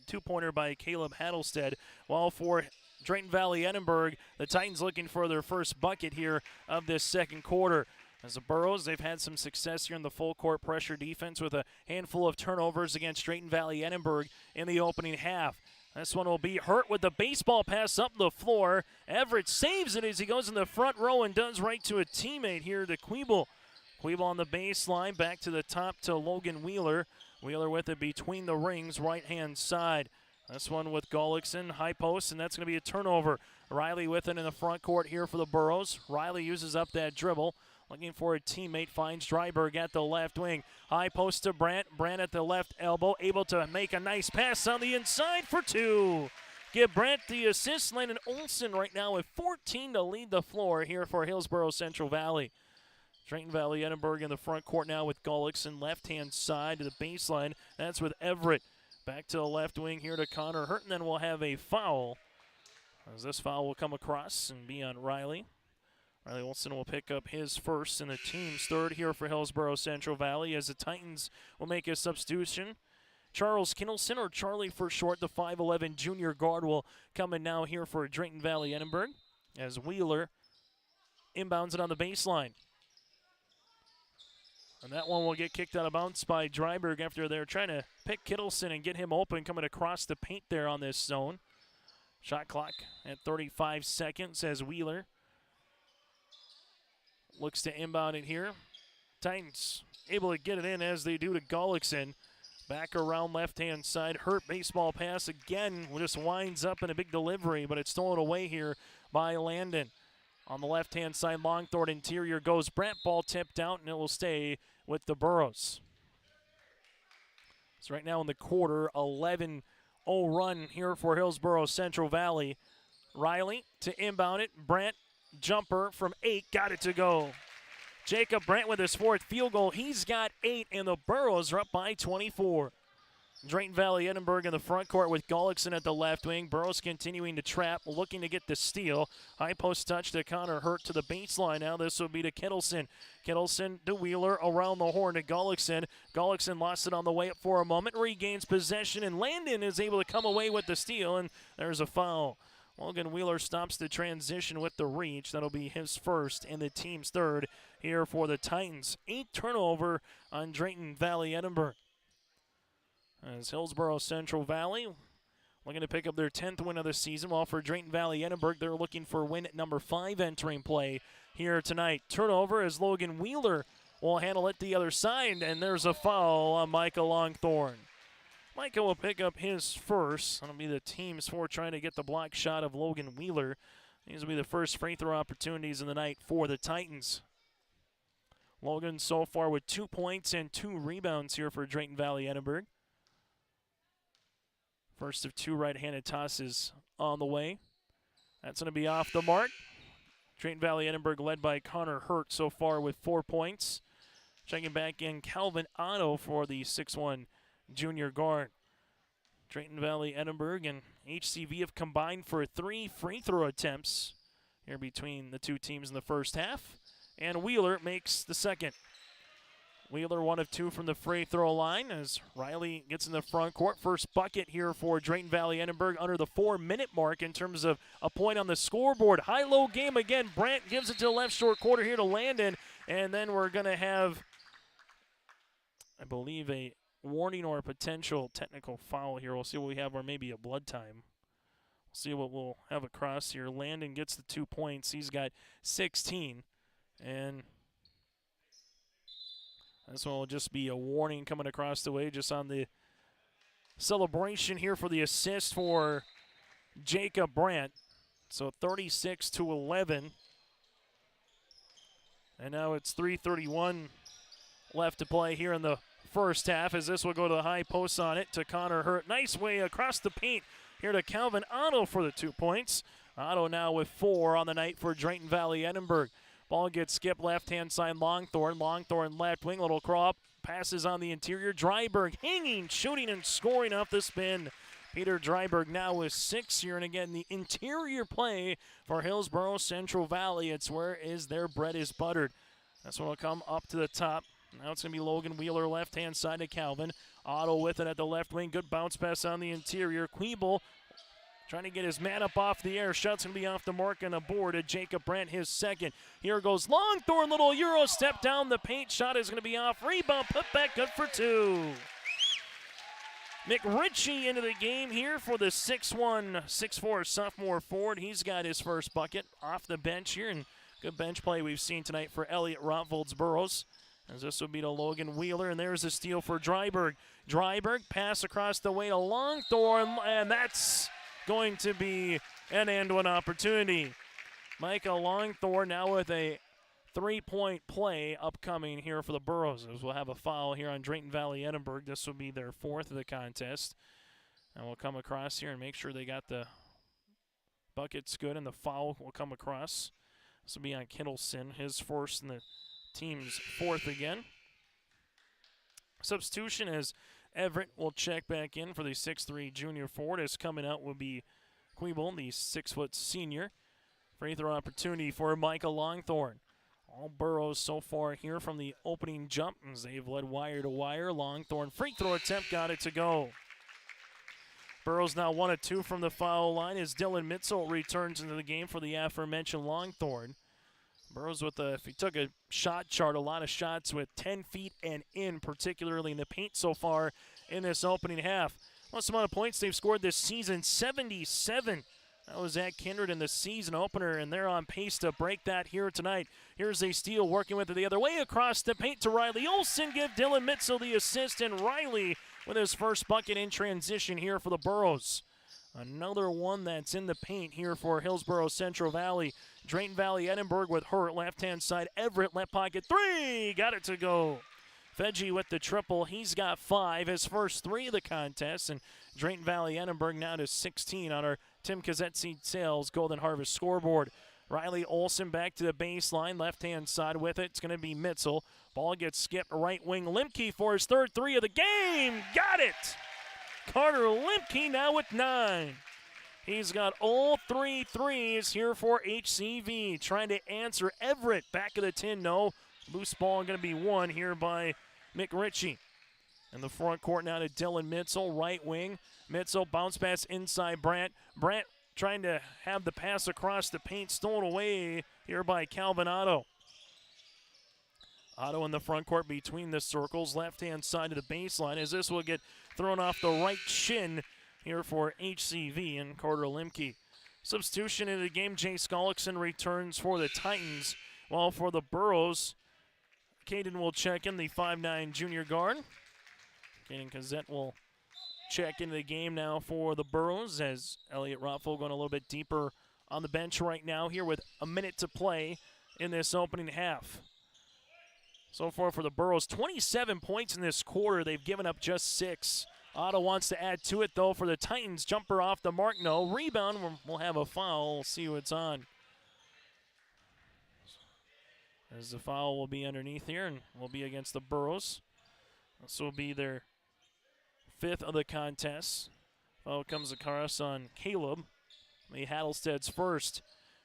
two-pointer by Caleb Hattelstedt. While for Drayton Valley-Edinburg, the Titans looking for their first bucket here of this second quarter. As the Burros, they've had some success here in the full-court pressure defense with a handful of turnovers against Drayton Valley-Edinburg in the opening half. This one will be Hurt with the baseball pass up the floor. Everett saves it as he goes in the front row and does right to a teammate here to Queeble. Queeble on the baseline, back to the top to Logan Wheeler. Wheeler with it between the rings, right-hand side. This one with Gullickson, high post, and that's going to be a turnover. Riley with it in the front court here for the Burros. Riley uses up that dribble. Looking for a teammate, finds Dryberg at the left wing. High post to Brandt. Brandt at the left elbow, able to make a nice pass on the inside for two. Give Brandt the assist. Landon Olsen right now with 14 to lead the floor here for Hillsboro Central Valley. Drayton Valley-Edinburg in the front court now with Gullickson, left-hand side to the baseline. That's with Everett. Back to the left wing here to Connor Hurt, and then we'll have a foul. As this foul will come across and be on Riley. Riley Wilson will pick up his first and the team's third here for Hillsboro Central Valley as the Titans will make a substitution. Charles Kindleson, or Charlie for short, the 5'11 junior guard, will come in now here for Drayton Valley-Edinburg as Wheeler inbounds it on the baseline. And that one will get kicked out of bounds by Dryberg after they're trying to pick Kittleson and get him open coming across the paint there on this zone. Shot clock at 35 seconds as Wheeler looks to inbound it here. Titans able to get it in as they do to Gullickson. Back around left-hand side. Hurt baseball pass again. Just winds up in a big delivery, but it's stolen away here by Landon. On the left-hand side, Longthorne interior goes Brandt. Ball tipped out, and it will stay with the Burros. So right now in the quarter, 11-0 run here for Hillsboro Central Valley. Riley to inbound it. Brandt, jumper from 8, got it to go. Jacob Brandt with his fourth field goal. He's got 8, and the Burros are up by 24. Drayton Valley-Edinburg in the front court with Gullickson at the left wing. Burros continuing to trap, looking to get the steal. High post touch to Connor Hurt to the baseline. Now this will be to Kittleson. Kittleson to Wheeler around the horn to Gullickson. Gullickson lost it on the way up for a moment, regains possession, and Landon is able to come away with the steal, and there's a foul. Logan Wheeler stops the transition with the reach. That'll be his first and the team's third here for the Titans. 8 turnover on Drayton Valley-Edinburg. As Hillsboro Central Valley looking to pick up their 10th win of the season, while for Drayton Valley-Edinburg, they're looking for win at number 5 entering play here tonight. Turnover as Logan Wheeler will handle it the other side, and there's a foul on Micah Longthorne. Micah will pick up his first. That'll be the team's for trying to get the block shot of Logan Wheeler. These will be the first free throw opportunities in the night for the Titans. Logan so far with 2 points and 2 rebounds here for Drayton Valley-Edinburg. First of 2 right-handed tosses on the way. That's going to be off the mark. Drayton Valley-Edinburg led by Connor Hurt so far with 4 points. Checking back in Calvin Otto for the 6'1 junior guard. Drayton Valley-Edinburg and HCV have combined for 3 free throw attempts here between the two teams in the first half. And Wheeler makes the second. Wheeler 1 of 2 from the free throw line as Riley gets in the front court. First bucket here for Drayton Valley-Edinburg under the 4-minute mark in terms of a point on the scoreboard. High-low game again. Brandt gives it to the left short quarter here to Landon. And then we're going to have, I believe, a warning or a potential technical foul here. We'll see what we have, or maybe a blood time. We'll see what we'll have across here. Landon gets the 2 points. He's got 16. And this one will just be a warning coming across the way just on the celebration here for the assist for Jacob Brandt. So 36-11. And now it's 3:31 left to play here in the first half as this will go to the high post on it to Connor Hurt. Nice way across the paint here to Calvin Otto for the 2 points. Otto now with 4 on the night for Drayton Valley-Edinburg. Ball gets skipped left-hand side, Longthorne. Longthorne left wing, little crawl up. Passes on the interior. Dryberg hanging, shooting, and scoring off the spin. Peter Dryberg now with 6 here. And again, the interior play for Hillsboro Central Valley. It's where is their bread is buttered. That's what will come up to the top. Now it's going to be Logan Wheeler, left-hand side to Calvin. Otto with it at the left wing. Good bounce pass on the interior. Queeble trying to get his man up off the air. Shot's going to be off the mark on the board at Jacob Brandt, his second. Here goes Longthorne, little Euro step down the paint. Shot is going to be off. Rebound, put back, good for 2. McRitchie into the game here for the 6'1", 6'4" sophomore forward. He's got his first bucket off the bench here, and good bench play we've seen tonight for Elliot Rotvold's Burros. As this will be to Logan Wheeler, and there's a steal for Dryberg. Dryberg pass across the way to Longthorn, and that's going to be an and-one opportunity. Micah Longthorn now with a 3-point play upcoming here for the Burros. As we'll have a foul here on Drayton Valley-Edinburg. This will be their 4th of the contest. And we'll come across here and make sure they got the buckets good, and the foul will come across. This will be on Kittleson, his first and the team's 4th again. Substitution as Everett will check back in for the 6'3" junior forward. As coming out will be Queeble, the 6-foot senior. Free throw opportunity for Micah Longthorn. All Burros so far here from the opening jump as they've led wire to wire. Longthorn free throw attempt got it to go. Burros now 1 of 2 from the foul line as Dylan Mitzel returns into the game for the aforementioned Longthorn. Burros with if he took a shot chart, a lot of shots with 10 feet and in, particularly in the paint so far in this opening half. Most amount of points they've scored this season, 77. That was at Kindred in the season opener, and they're on pace to break that here tonight. Here's a steal working with it the other way across the paint to Riley Olsen. Give Dylan Mitzel the assist, and Riley with his first bucket in transition here for the Burros. Another one that's in the paint here for Hillsboro Central Valley. Drayton Valley-Edinburg with her left-hand side. Everett, left pocket, 3. Got it to go. Fedji with the triple. He's got 5, his first 3 of the contest. And Drayton Valley-Edinburg now to 16 on our Tim Kazetzi Sales Golden Harvest scoreboard. Riley Olsen back to the baseline, left-hand side with it. It's going to be Mitzel. Ball gets skipped right wing. Limke for his third 3 of the game. Got it! Carter Limke now with 9. He's got all 3 threes here for HCV. Trying to answer Everett. Back of the tin, no. Loose ball going to be won here by McRitchie. In the front court now to Dylan Mitzel, right wing. Mitzel bounce pass inside Brandt. Brandt trying to have the pass across the paint, stolen away here by Calvin Otto. Otto in the front court between the circles, left-hand side of the baseline, as this will get thrown off the right shin here for HCV and Carter Limke. Substitution in the game, Jay Skollickson returns for the Titans, while for the Burros, Caden will check in, the 5'9" junior guard. Caden Kazet will check into the game now for the Burros, as Elliot Rotfold going a little bit deeper on the bench right now here with a minute to play in this opening half. So far for the Burros, 27 points in this quarter. They've given up just 6. Otto wants to add to it, though, for the Titans. Jumper off the mark, no. Rebound, we'll have a foul. We'll see what's on. As the foul will be underneath here and will be against the Burros. This will be their 5th of the contest. Foul comes across on Caleb. The Hattlestead's first.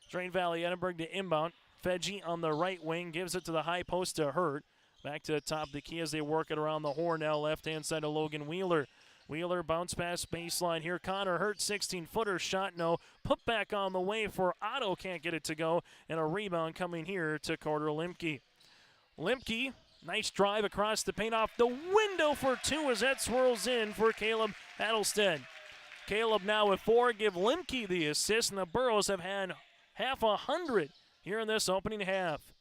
Drayton Valley-Edinburg to inbound. Fedji on the right wing gives it to the high post to Hurt. Back to the top of the key as they work it around the horn now. Left-hand side to Logan Wheeler. Wheeler bounce pass baseline here. Connor Hurt, 16-footer shot, no. Put back on the way for Otto, can't get it to go. And a rebound coming here to Carter Limke. Limke, nice drive across the paint off the window for 2 as that swirls in for Caleb Hattlestead. Caleb now with 4, give Limke the assist, and the Burros have had half 100 here in this opening half.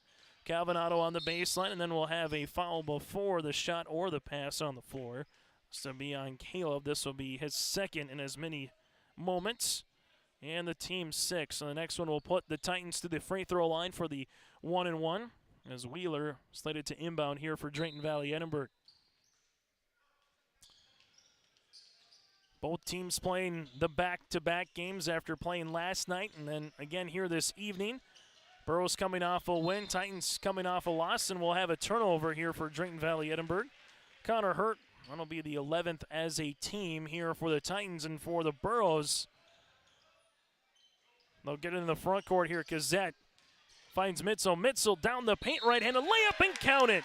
Calvin Otto on the baseline, and then we'll have a foul before the shot or the pass on the floor. This will be on Caleb. This will be his 2nd in as many moments. And the team's 6. So the next one will put the Titans to the free throw line for the 1-and-1 as Wheeler slated to inbound here for Drayton Valley-Edinburg. Both teams playing the back-to-back games after playing last night and then again here this evening. Burros coming off a win, Titans coming off a loss, and we'll have a turnover here for Drayton Valley-Edinburg. Connor Hurt, that'll be the 11th as a team here for the Titans, and for the Burros, they'll get in the front court here. Gazette finds Mitzel. Mitzel down the paint, right-handed layup, and count it.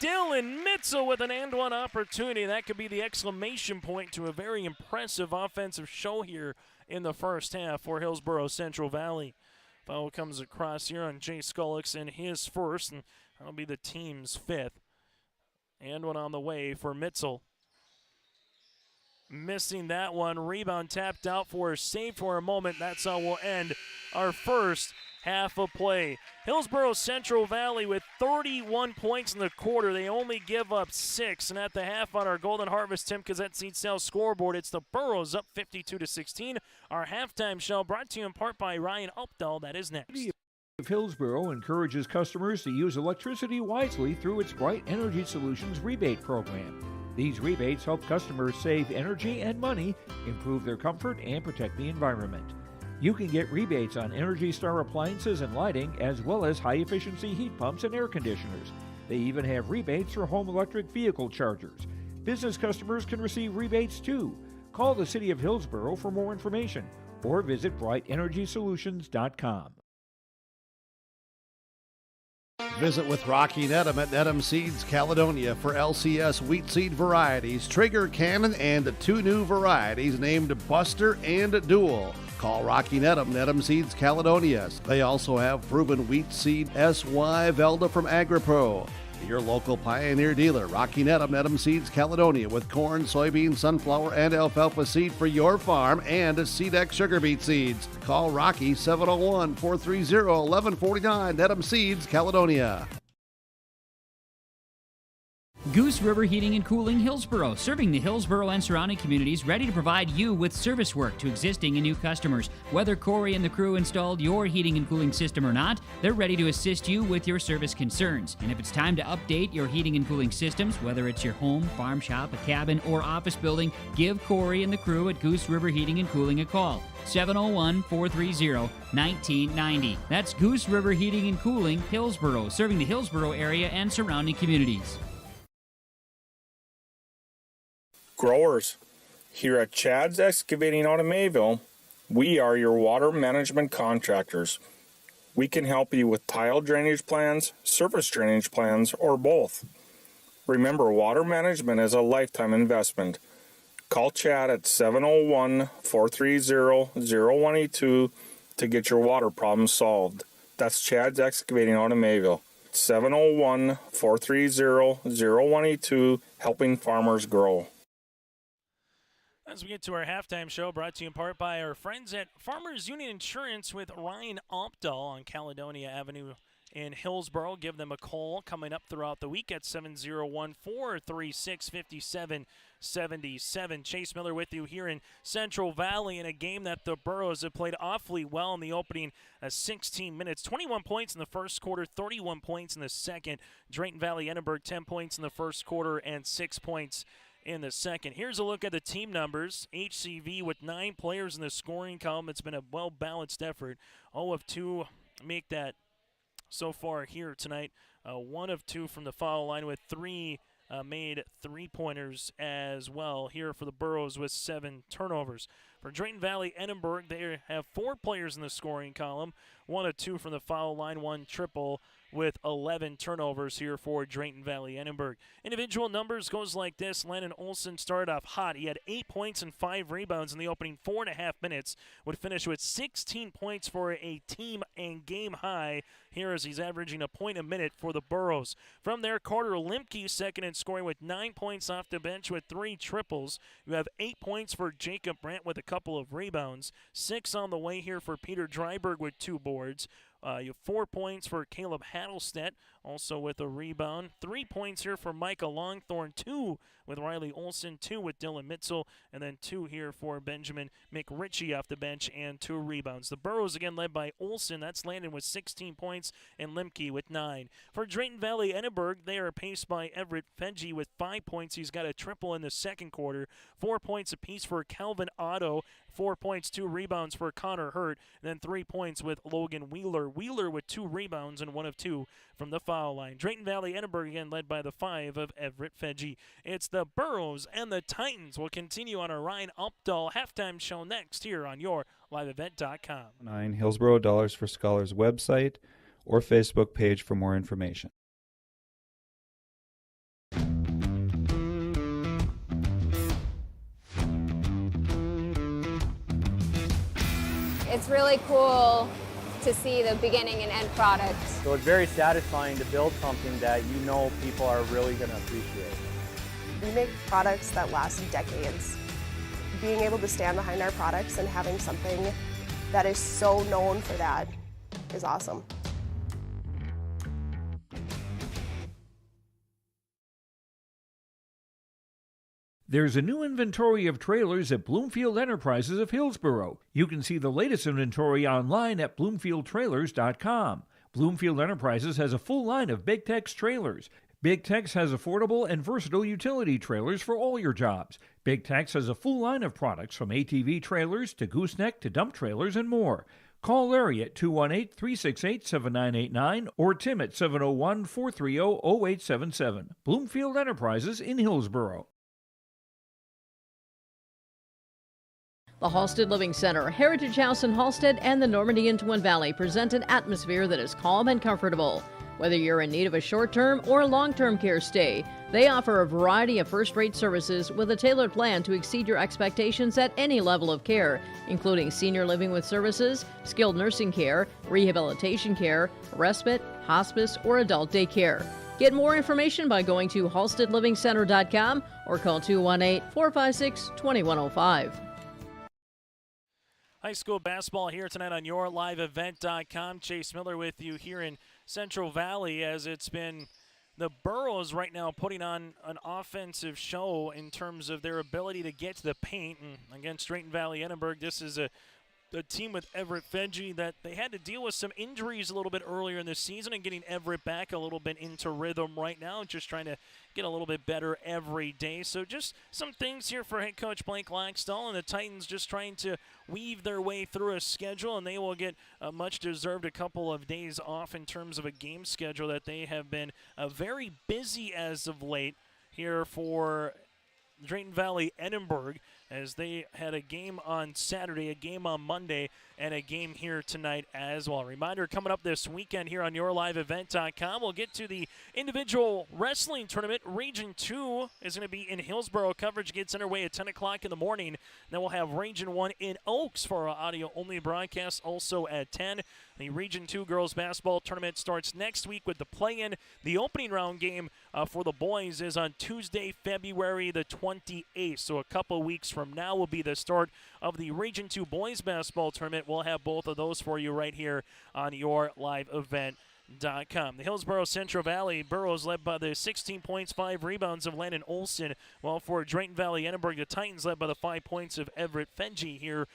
Dylan Mitzel with an and-one opportunity. That could be the exclamation point to a very impressive offensive show here in the first half for Hillsboro Central Valley. Foul comes across here on Jay Skollickson, his first, and that'll be the team's 5th. And one on the way for Mitzel. missing that one. Rebound tapped out for a save for a moment. That's how we'll end our first half of play. Hillsboro Central Valley with 31 points in the quarter. They only give up 6. And at the half on our Golden Harvest Tim Gazette Seed Sales scoreboard, it's the Burros up 52-16. Our halftime show brought to you in part by Ryan Updahl. That is next. Hillsboro encourages customers to use electricity wisely through its Bright Energy Solutions rebate program. These rebates help customers save energy and money, improve their comfort, and protect the environment. You can get rebates on Energy Star appliances and lighting, as well as high-efficiency heat pumps and air conditioners. They even have rebates for home electric vehicle chargers. Business customers can receive rebates too. Call the City of Hillsboro for more information or visit brightenergysolutions.com. Visit with Rocky Nedham at Nedham Seeds Caledonia for LCS wheat seed varieties, Trigger, Cannon, and 2 new varieties named Buster and Dual. Call Rocky Nedham, Nedham Seeds Caledonia. They also have proven wheat seed SY Velda from AgriPro. Your local Pioneer dealer, Rocky Nedham, Nedham Seeds Caledonia, with corn, soybean, sunflower, and alfalfa seed for your farm and SeedX sugar beet seeds. Call Rocky 701-430-1149, Nedham Seeds Caledonia. Goose River Heating and Cooling Hillsboro, serving the Hillsboro and surrounding communities, ready to provide you with service work to existing and new customers. Whether Corey and the crew installed your heating and cooling system or not, they're ready to assist you with your service concerns. And if it's time to update your heating and cooling systems, whether it's your home, farm shop, a cabin, or office building, give Corey and the crew at Goose River Heating and Cooling a call. 701-430-1990. That's Goose River Heating and Cooling, Hillsboro, serving the Hillsboro area and surrounding communities. Growers, here at Chad's Excavating out of Mayville, we are your water management contractors. We can help you with tile drainage plans, surface drainage plans, or both. Remember, water management is a lifetime investment. Call Chad at 701-430-0182 to get your water problems solved. That's Chad's Excavating out of Mayville. 701-430-0182, helping farmers grow. As we get to our halftime show, brought to you in part by our friends at Farmers Union Insurance with Ryan Opdahl on Caledonia Avenue in Hillsboro. Give them a call coming up throughout the week at 701-436-5777. Chase Miller with you here in Central Valley in a game that the Burros have played awfully well in the opening 16 minutes. 21 points in the first quarter, 31 points in the second. Drayton Valley-Edinburg 10 points in the first quarter and 6 points in the second. Here's a look at the team numbers. HCV with 9 players in the scoring column. It's been a well-balanced effort. 0 of 2 make that so far here tonight. 1 of 2 from the foul line with 3 made 3-pointers as well here for the Burros with 7 turnovers. For Drayton Valley-Edinburg, they have 4 players in the scoring column. 1 of 2 from the foul line, 1 triple with 11 turnovers here for Drayton Valley-Edinburg. Individual numbers goes like this. Landon Olson started off hot. He had 8 points and 5 rebounds in the opening 4.5 minutes. Would finish with 16 points for a team and game high here as he's averaging a point a minute for the Burros. From there, Carter Limke second in scoring with 9 points off the bench with 3 triples. You have 8 points for Jacob Brandt with a couple of rebounds. 6 on the way here for Peter Dryberg with 2 boards. You have 4 points for Caleb Hattelstedt, also with a rebound. 3 points here for Micah Longthorne, 2 with Riley Olson, 2 with Dylan Mitzel, and then 2 here for Benjamin McRitchie off the bench and 2 rebounds. The Burros again led by Olson. That's Landon with 16 points and Limke with 9. For Drayton Valley-Edinburg, they are paced by Everett Fedge with 5 points. He's got a triple in the second quarter. 4 points apiece for Calvin Otto. 4 points, 2 rebounds for Connor Hurt, and then 3 points with Logan Wheeler. Wheeler with 2 rebounds and 1 of 2 from the foul line. Drayton Valley-Edinburg again led by the 5 of Everett Fedge. It's the Burros and the Titans. Will continue on our Ryan Updahl halftime show next here on your liveevent.com. 9 Hillsboro Dollars for Scholars website or Facebook page for more information. It's really cool to see the beginning and end product. So it's very satisfying to build something that you know people are really going to appreciate. We make products that last decades. being able to stand behind our products and having something that is so known for that is awesome. There's a new inventory of trailers at Bloomfield Enterprises of Hillsboro. You can see the latest inventory online at bloomfieldtrailers.com. Bloomfield Enterprises has a full line of Big Tex trailers. Big Tex has affordable and versatile utility trailers for all your jobs. Big Tex has a full line of products from ATV trailers to gooseneck to dump trailers and more. Call Larry at 218-368-7989 or Tim at 701-430-0877. Bloomfield Enterprises in Hillsboro. The Halstead Living Center, Heritage House in Halstead, and the Normandy in Twin Valley present an atmosphere that is calm and comfortable. Whether you're in need of a short-term or long-term care stay, they offer a variety of first-rate services with a tailored plan to exceed your expectations at any level of care, including senior living with services, skilled nursing care, rehabilitation care, respite, hospice, or adult daycare. Get more information by going to halsteadlivingcenter.com or call 218-456-2105. High school basketball here tonight on YourLiveEvent.com. Chase Miller with you here in Central Valley, as it's been the Burros right now putting on an offensive show in terms of their ability to get to the paint. And against Drayton Valley-Edinburg, this is a team with Everett Fedge that they had to deal with some injuries a little bit earlier in the season, and getting Everett back a little bit into rhythm right now, just trying to get a little bit better every day. So just some things here for head coach Blake Laxdal, and the Titans just trying to weave their way through a schedule, and they will get a much-deserved a couple of days off in terms of a game schedule that they have been very busy as of late here for Drayton Valley-Edinburg, as they had a game on Saturday, a game on Monday, and a game here tonight as well. Reminder, coming up this weekend here on YourLiveEvent.com, we'll get to the individual wrestling tournament. Region 2 is going to be in Hillsboro. Coverage gets underway at 10 o'clock in the morning. Then we'll have Region 1 in Oaks for our audio-only broadcast, also at 10. The Region 2 girls basketball tournament starts next week with the play-in. The opening round game for the boys is on Tuesday, February the 28th. So a couple weeks from now will be the start of the Region 2 boys basketball tournament. We'll have both of those for you right here on YourLiveEvent.com. The Hillsboro Central Valley Burros led by the 16 points, 5 rebounds of Landon Olson, while for Drayton Valley-Edinburg, the Titans led by the 5 points of Everett Fedge here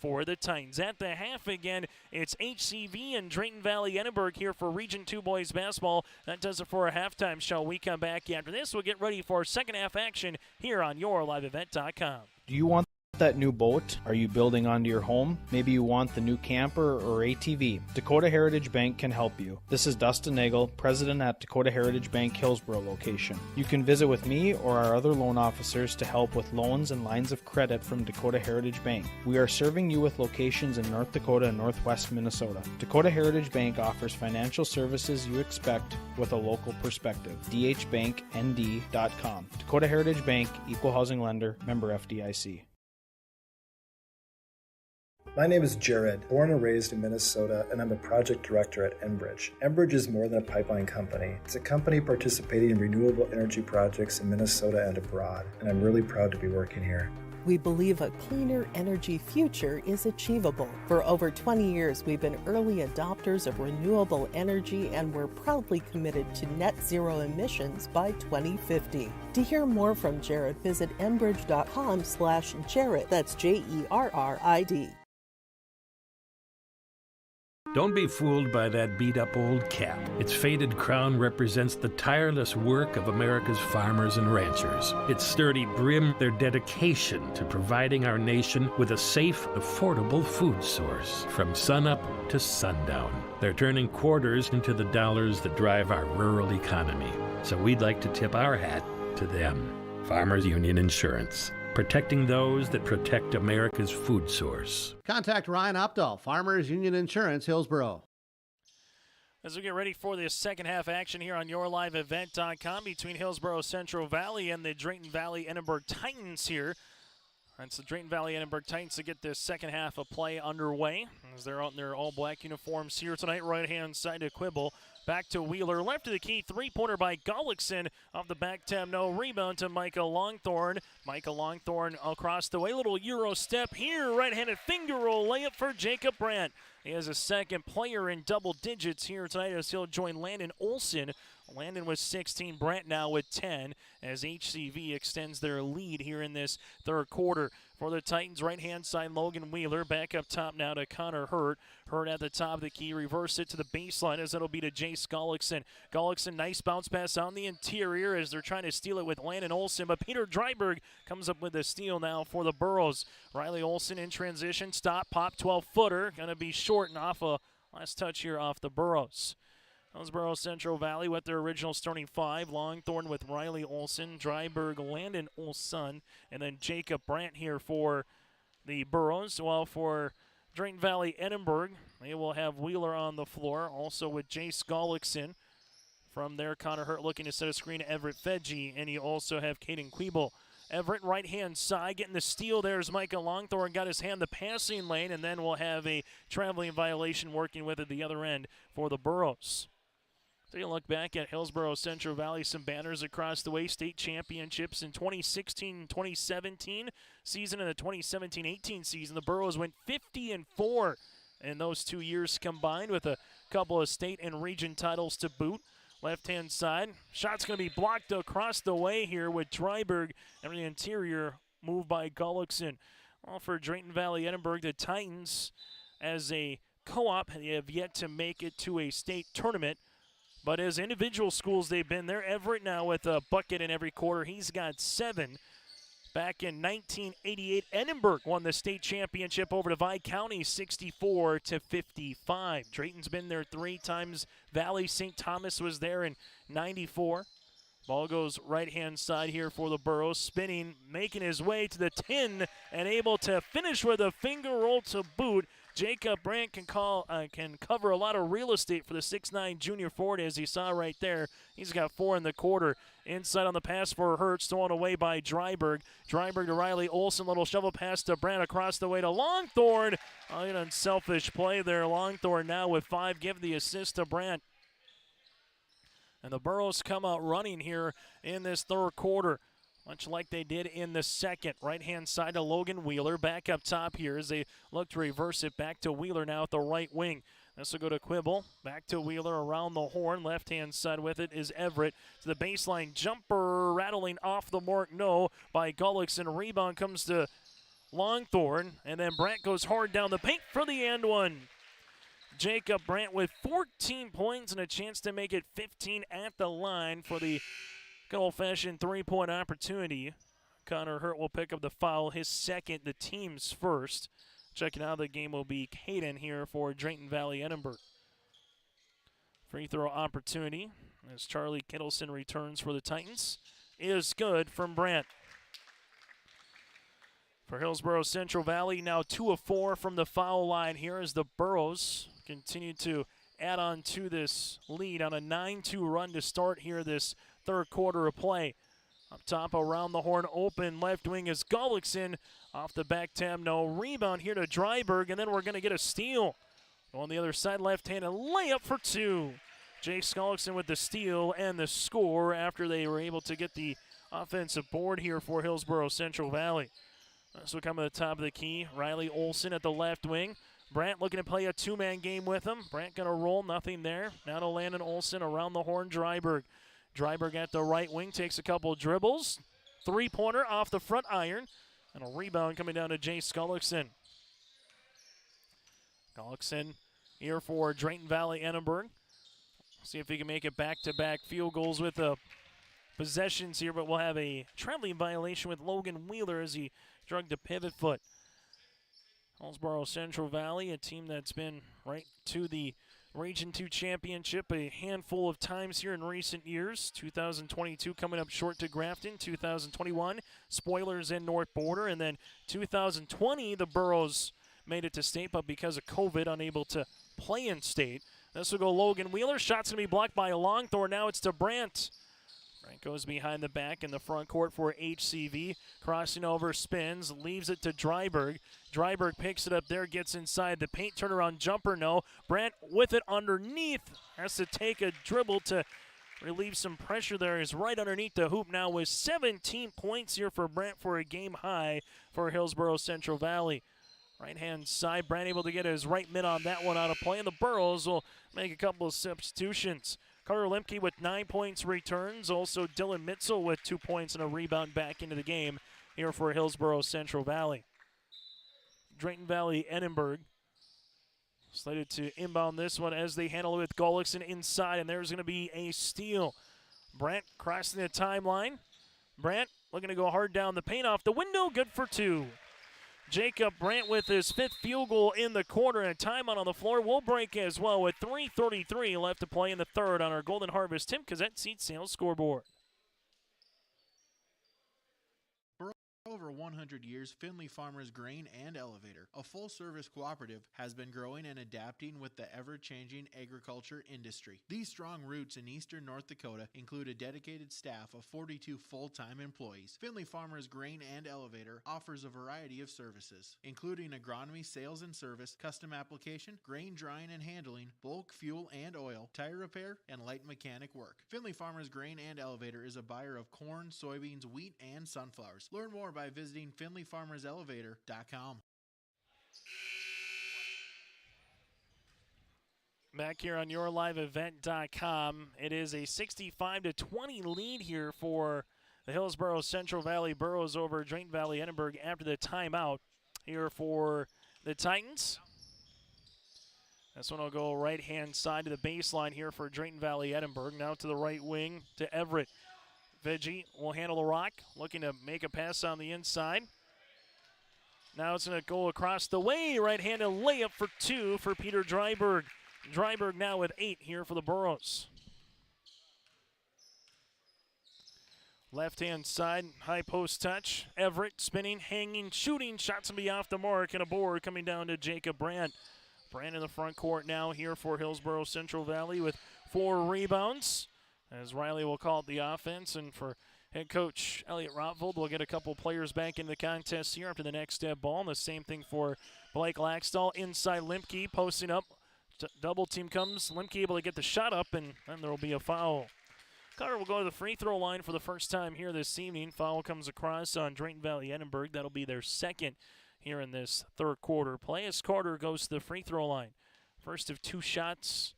for the Titans. At the half again, it's HCV and Drayton Valley-Edinburg here for Region 2 boys basketball. That does it for a halftime show. We come back after this. We'll get ready for second half action here on YourLiveEvent.com. Do you want that new boat? Are you building onto your home? Maybe you want the new camper or ATV. Dakota Heritage Bank can help you. This is Dustin Nagel, president at Dakota Heritage Bank Hillsboro location. You can visit with me or our other loan officers to help with loans and lines of credit from Dakota Heritage Bank. We are serving you with locations in North Dakota and Northwest Minnesota. Dakota Heritage Bank offers financial services you expect with a local perspective. dhbanknd.com. Dakota Heritage Bank, equal housing lender, member FDIC. My name is Jared, born and raised in Minnesota, and I'm a project director at Enbridge. Enbridge is more than a pipeline company. It's a company participating in renewable energy projects in Minnesota and abroad, and I'm really proud to be working here. We believe a cleaner energy future is achievable. For over 20 years, we've been early adopters of renewable energy, and we're proudly committed to net zero emissions by 2050. To hear more from Jared, visit enbridge.com/Jared. That's JERRID. Don't be fooled by that beat-up old cap. Its faded crown represents the tireless work of America's farmers and ranchers. Its sturdy brim, their dedication to providing our nation with a safe, affordable food source from sunup to sundown. They're turning quarters into the dollars that drive our rural economy. So we'd like to tip our hat to them. Farmers Union Insurance. Protecting those that protect America's food source. Contact Ryan Opdahl, Farmers Union Insurance, Hillsboro. As we get ready for the second half action here on YourLiveEvent.com between Hillsboro Central Valley and the Drayton Valley-Edinburg Titans here That's the Drayton Valley-Edinburg Titans to get this second half of play underway as they're out in their all-black uniforms here tonight. Right-hand side to Quibble. Back to Wheeler. Left of the key. Three-pointer by Gullickson. Off the back tab, no rebound to Micah Longthorne. Micah Longthorne across the way. Little Euro step here. Right-handed finger roll layup for Jacob Brandt. He has a second player in double digits here tonight as he'll join Landon Olson. Landon with 16, Brandt now with 10 as HCV extends their lead here in this third quarter. For the Titans, right-hand side, Logan Wheeler. Back up top now to Connor Hurt. Hurt at the top of the key. Reverse it to the baseline as it'll be to Jace Gullickson. Gullickson, nice bounce pass on the interior as they're trying to steal it with Landon Olson. But Peter Dryberg comes up with a steal now for the Burros. Riley Olson in transition. Stop, pop, 12-footer. Going to be short and off a last touch here off the Burros. Hillsboro Central Valley with their original starting five. Longthorne with Riley Olson, Dryberg, Landon Olson, and then Jacob Brandt here for the Burros. While for Drayton Valley-Edinburg, they will have Wheeler on the floor, also with Jace Gullickson. From there, Connor Hurt looking to set a screen to Everett Fedge, and you also have Caden Queeble. Everett right-hand side getting the steal. There's Micah Longthorne, got his hand the passing lane, and then we'll have a traveling violation working with at the other end for the Burros. Take a look back at Hillsboro Central Valley, some banners across the way. State championships in 2016-2017 season and the 2017-18 season. The Burros went 50-4 in those 2 years combined with a couple of state and region titles to boot. Left-hand side, shot's going to be blocked across the way here with Dryberg and the interior move by Gullickson. Well, for Drayton Valley-Edinburg, the Titans as a co-op have yet to make it to a state tournament. But as individual schools, they've been there. Everett now with a bucket in every quarter. He's got 7. Back in 1988, Edinburgh won the state championship over to Vi County, 64-55. Drayton's been there 3 times. Valley St. Thomas was there in 94. Ball goes right-hand side here for the Burros. Spinning, making his way to the 10, and able to finish with a finger roll to boot. Jacob Brandt can cover a lot of real estate for the 6'9 junior forward, as you saw right there. He's got 4 in the quarter. Inside on the pass for Hurt, stolen away by Dryberg. Dryberg to Riley Olson, little shovel pass to Brandt across the way to Longthorne. An unselfish play there. Longthorne now with 5, give the assist to Brandt. And the Burros come out running here in this third quarter, much like they did in the second. Right-hand side to Logan Wheeler. Back up top here as they look to reverse it. Back to Wheeler now at the right wing. This will go to Quibble. Back to Wheeler around the horn. Left-hand side with it is Everett. To the baseline jumper, rattling off the mark. No, by Gullickson. Rebound comes to Longthorne. And then Brandt goes hard down the paint for the and one. Jacob Brandt with 14 points and a chance to make it 15 at the line for the good old-fashioned three-point opportunity. Connor Hurt will pick up the foul, his second, the team's first. Checking out the game will be Caden here for Drayton Valley-Edinburg. Free throw opportunity as Charlie Kittleson returns for the Titans. Is good from Brandt. For Hillsboro Central Valley, now 2 of 4 from the foul line here as the Burros continue to add on to this lead on a 9-2 run to start here this third quarter of play. Up top around the horn, open left wing is Gullickson. Off the back tab, no rebound here to Dryberg, and then we're going to get a steal. On the other side, left-handed layup for 2. Jace Gullickson with the steal and the score after they were able to get the offensive board here for Hillsboro Central Valley. This will come to the top of the key. Riley Olson at the left wing. Brandt looking to play a 2-man game with him. Brandt going to roll, nothing there. Now to Landon Olson around the horn, Dryberg. Dryberg at the right wing, takes a couple dribbles. 3-pointer off the front iron. And a rebound coming down to Jace Gullickson. Gullickson here for Drayton Valley-Edinburg. See if he can make it back-to-back field goals with the possessions here, but we'll have a traveling violation with Logan Wheeler as he drug the pivot foot. Hillsboro Central Valley, a team that's been right to the Region 2 championship a handful of times here in recent years. 2022 coming up short to Grafton. 2021, Spoilers and North Border. And then 2020, the Burros made it to state, but because of COVID, unable to play in state. This will go Logan Wheeler. Shot's going to be blocked by Longthorne. Now it's to Brandt. Brent goes behind the back in the front court for HCV. Crossing over, spins, leaves it to Dryberg. Dryberg picks it up there, gets inside the paint, turnaround jumper, no. Brent with it underneath, has to take a dribble to relieve some pressure there. Is right underneath the hoop now with 17 points here for Brent for a game high for Hillsboro Central Valley. Right-hand side, Brent able to get his right mid on that one out of play, and the Burros will make a couple of substitutions. Carter Lemke with 9 points returns. Also Dylan Mitzel with 2 points and a rebound back into the game here for Hillsboro Central Valley. Drayton Valley-Edinburg slated to inbound this one as they handle it with Gullickson inside, and there's going to be a steal. Brent crossing the timeline. Brent looking to go hard down the paint off the window, good for 2. Jacob Brant with his 5th field goal in the quarter, and timeout on the floor will break as well with 3:33 left to play in the third on our Golden Harvest Tim Cassette Seed Sales scoreboard. Over 100 years, Findlay Farmers Grain and Elevator, a full-service cooperative, has been growing and adapting with the ever-changing agriculture industry. These strong roots in eastern North Dakota include a dedicated staff of 42 full-time employees. Findlay Farmers Grain and Elevator offers a variety of services, including agronomy, sales and service, custom application, grain drying and handling, bulk fuel and oil, tire repair, and light mechanic work. Findlay Farmers Grain and Elevator is a buyer of corn, soybeans, wheat, and sunflowers. Learn more by visiting FindlayFarmersElevator.com. Back here on YourLiveEvent.com, it is a 65-20 lead here for the Hillsboro Central Valley Burros over Drayton Valley-Edinburg after the timeout here for the Titans. This one will go right-hand side to the baseline here for Drayton Valley-Edinburg. Now to the right wing to Everett. Veggie will handle the rock, looking to make a pass on the inside. Now it's going to go across the way. Right-handed layup for 2 for Peter Dryberg. Dryberg now with 8 here for the Burros. Left-hand side, high post touch. Everett spinning, hanging, shooting. Shots will be off the mark, and a board coming down to Jacob Brandt. Brandt in the front court now here for Hillsboro Central Valley with 4 rebounds. As Riley will call it the offense, and for head coach Elliot Rotvold, we'll get a couple players back in the contest here after the next step ball. And the same thing for Blake Laxdal. Inside Limke, posting up. Double team comes. Limke able to get the shot up, and then there will be a foul. Carter will go to the free throw line for the first time here this evening. Foul comes across on Drayton Valley-Edinburg. That'll be their second here in this third quarter play as Carter goes to the free throw line. First of 2 shots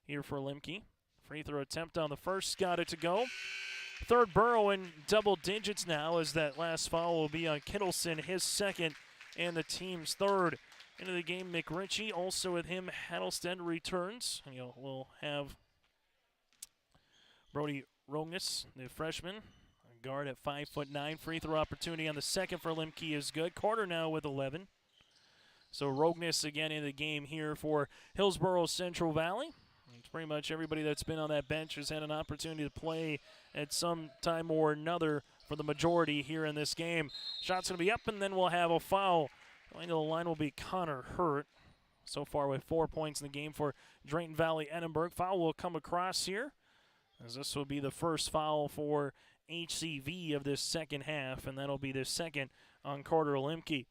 here for Limke. Free throw attempt on the first, got it to go. Third Burrow in double digits now as that last foul will be on Kittleson, his second and the team's third. Into the game, McRitchie, also with him, Hattlestead returns. And we'll have Brody Rognus, the freshman, guard at 5'9". Free throw opportunity on the second for Limke is good. Carter now with 11. So Rognus again in the game here for Hillsboro Central Valley. It's pretty much everybody that's been on that bench has had an opportunity to play at some time or another for the majority here in this game. Shot's going to be up, and then we'll have a foul. Going to the line will be Connor Hurt. So far with 4 points in the game for Drayton Valley-Edinburg. Foul will come across here, as this will be the first foul for HCV of this second half, and that'll be the second on Carter Limke.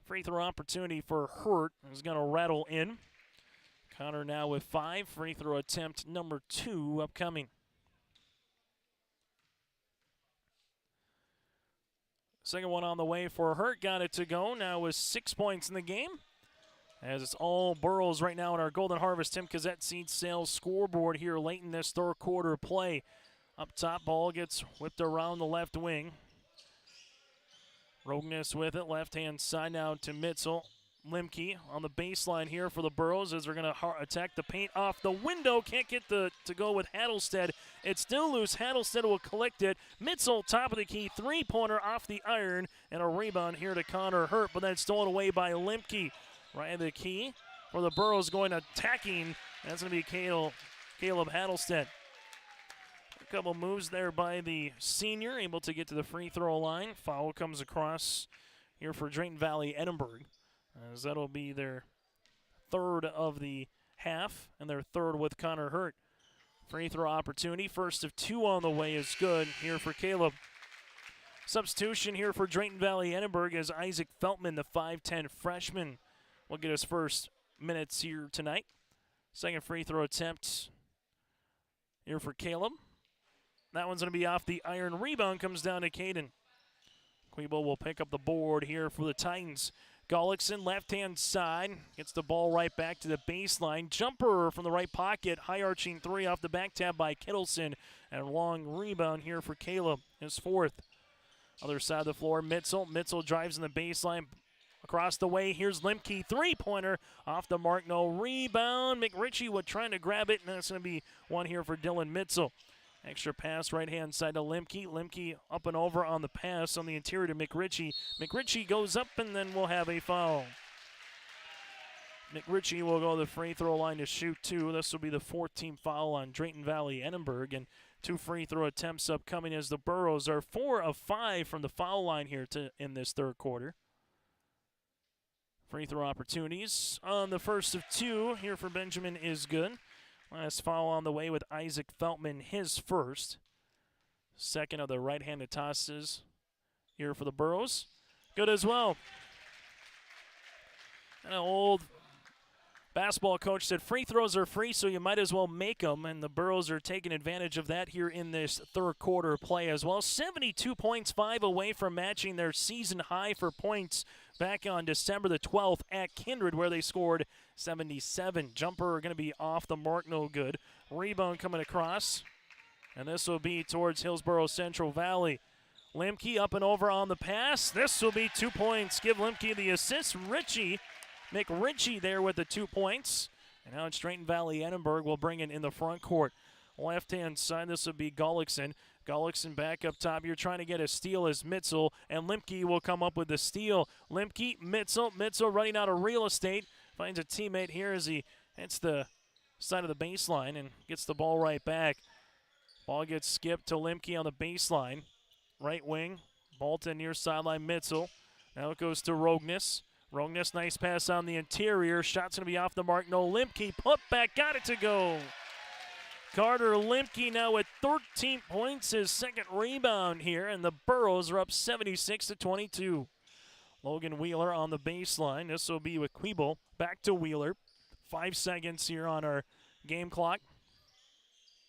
Free throw opportunity for Hurt is going to rattle in. Connor now with 5. Free throw attempt number 2 upcoming. Second one on the way for Hurt. Got it to go. Now with 6 points in the game. As it's all Burros right now in our Golden Harvest Tim Cassette Seed Sales scoreboard here late in this third quarter play. Up top, ball gets whipped around the left wing. Rognus with it. Left-hand side now to Mitzel. Limke on the baseline here for the Burros as they're going to attack the paint off the window. Can't get to go with Hattlestead. It's still loose. Hattlestead will collect it. Mitzel, top of the key, 3-pointer off the iron, and a rebound here to Connor Hurt, but then stolen away by Limke. Right at the key for the Burros going attacking. That's going to be Caleb Hattlestead. A couple moves there by the senior, able to get to the free throw line. Foul comes across here for Drayton Valley-Edinburg, as that'll be their third of the half, and their third with Connor Hurt. Free throw opportunity. First of two on the way is good here for Caleb. Substitution here for Drayton Valley-Edinburg as Isaac Feltman, the 5'10 freshman, will get his first minutes here tonight. Second free throw attempt here for Caleb. That one's going to be off the iron. Rebound comes down to Caden. Quebo will pick up the board here for the Titans. Gullickson, left-hand side, gets the ball right back to the baseline. Jumper from the right pocket, high-arching three off the back tab by Kittleson. And a long rebound here for Caleb, his fourth. Other side of the floor, Mitzel. Mitzel drives in the baseline. Across the way, here's Limke, three-pointer off the mark, no rebound. McRitchie was trying to grab it, and that's going to be one here for Dylan Mitzel. Extra pass right-hand side to Limke. Limke up and over on the pass on the interior to McRitchie. McRitchie goes up, and then we'll have a foul. McRitchie will go to the free throw line to shoot two. This will be the 14th foul on Drayton Valley-Edinburg, and two free throw attempts upcoming as the Burros are 4 of 5 from the foul line here in this third quarter. Free throw opportunities on the first of two here for Benjamin is good. Last foul on the way with Isaac Feltman, his first. Second of the right-handed tosses here for the Burros. Good as well. An old basketball coach said free throws are free, so you might as well make them, and the Burros are taking advantage of that here in this third quarter play as well. 72 points, 5 away from matching their season high for points back on December the 12th at Kindred, where they scored 77. Jumper going to be off the mark, no good. Rebound coming across, and this will be towards Hillsboro Central Valley. Limke up and over on the pass. This will be 2 points. Give Limke the assist. McRitchie there with the 2 points. And now it's Drayton Valley-Edinburg will bring it in the front court. Left-hand side, this will be Gullickson. Gullickson back up top. You're trying to get a steal as Mitzel, and Limke will come up with the steal. Limke, Mitzel running out of real estate. Finds a teammate here as he hits the side of the baseline and gets the ball right back. Ball gets skipped to Limke on the baseline. Right wing, Bolton near sideline Mitzel. Now it goes to Rogness. Rogness, nice pass on the interior. Shot's going to be off the mark. No, Limke, put back, got it to go. Carter Limke now with 13 points, his second rebound here, and the Burros are up 76-22. Logan Wheeler on the baseline. This will be with Queeble. Back to Wheeler. 5 seconds here on our game clock.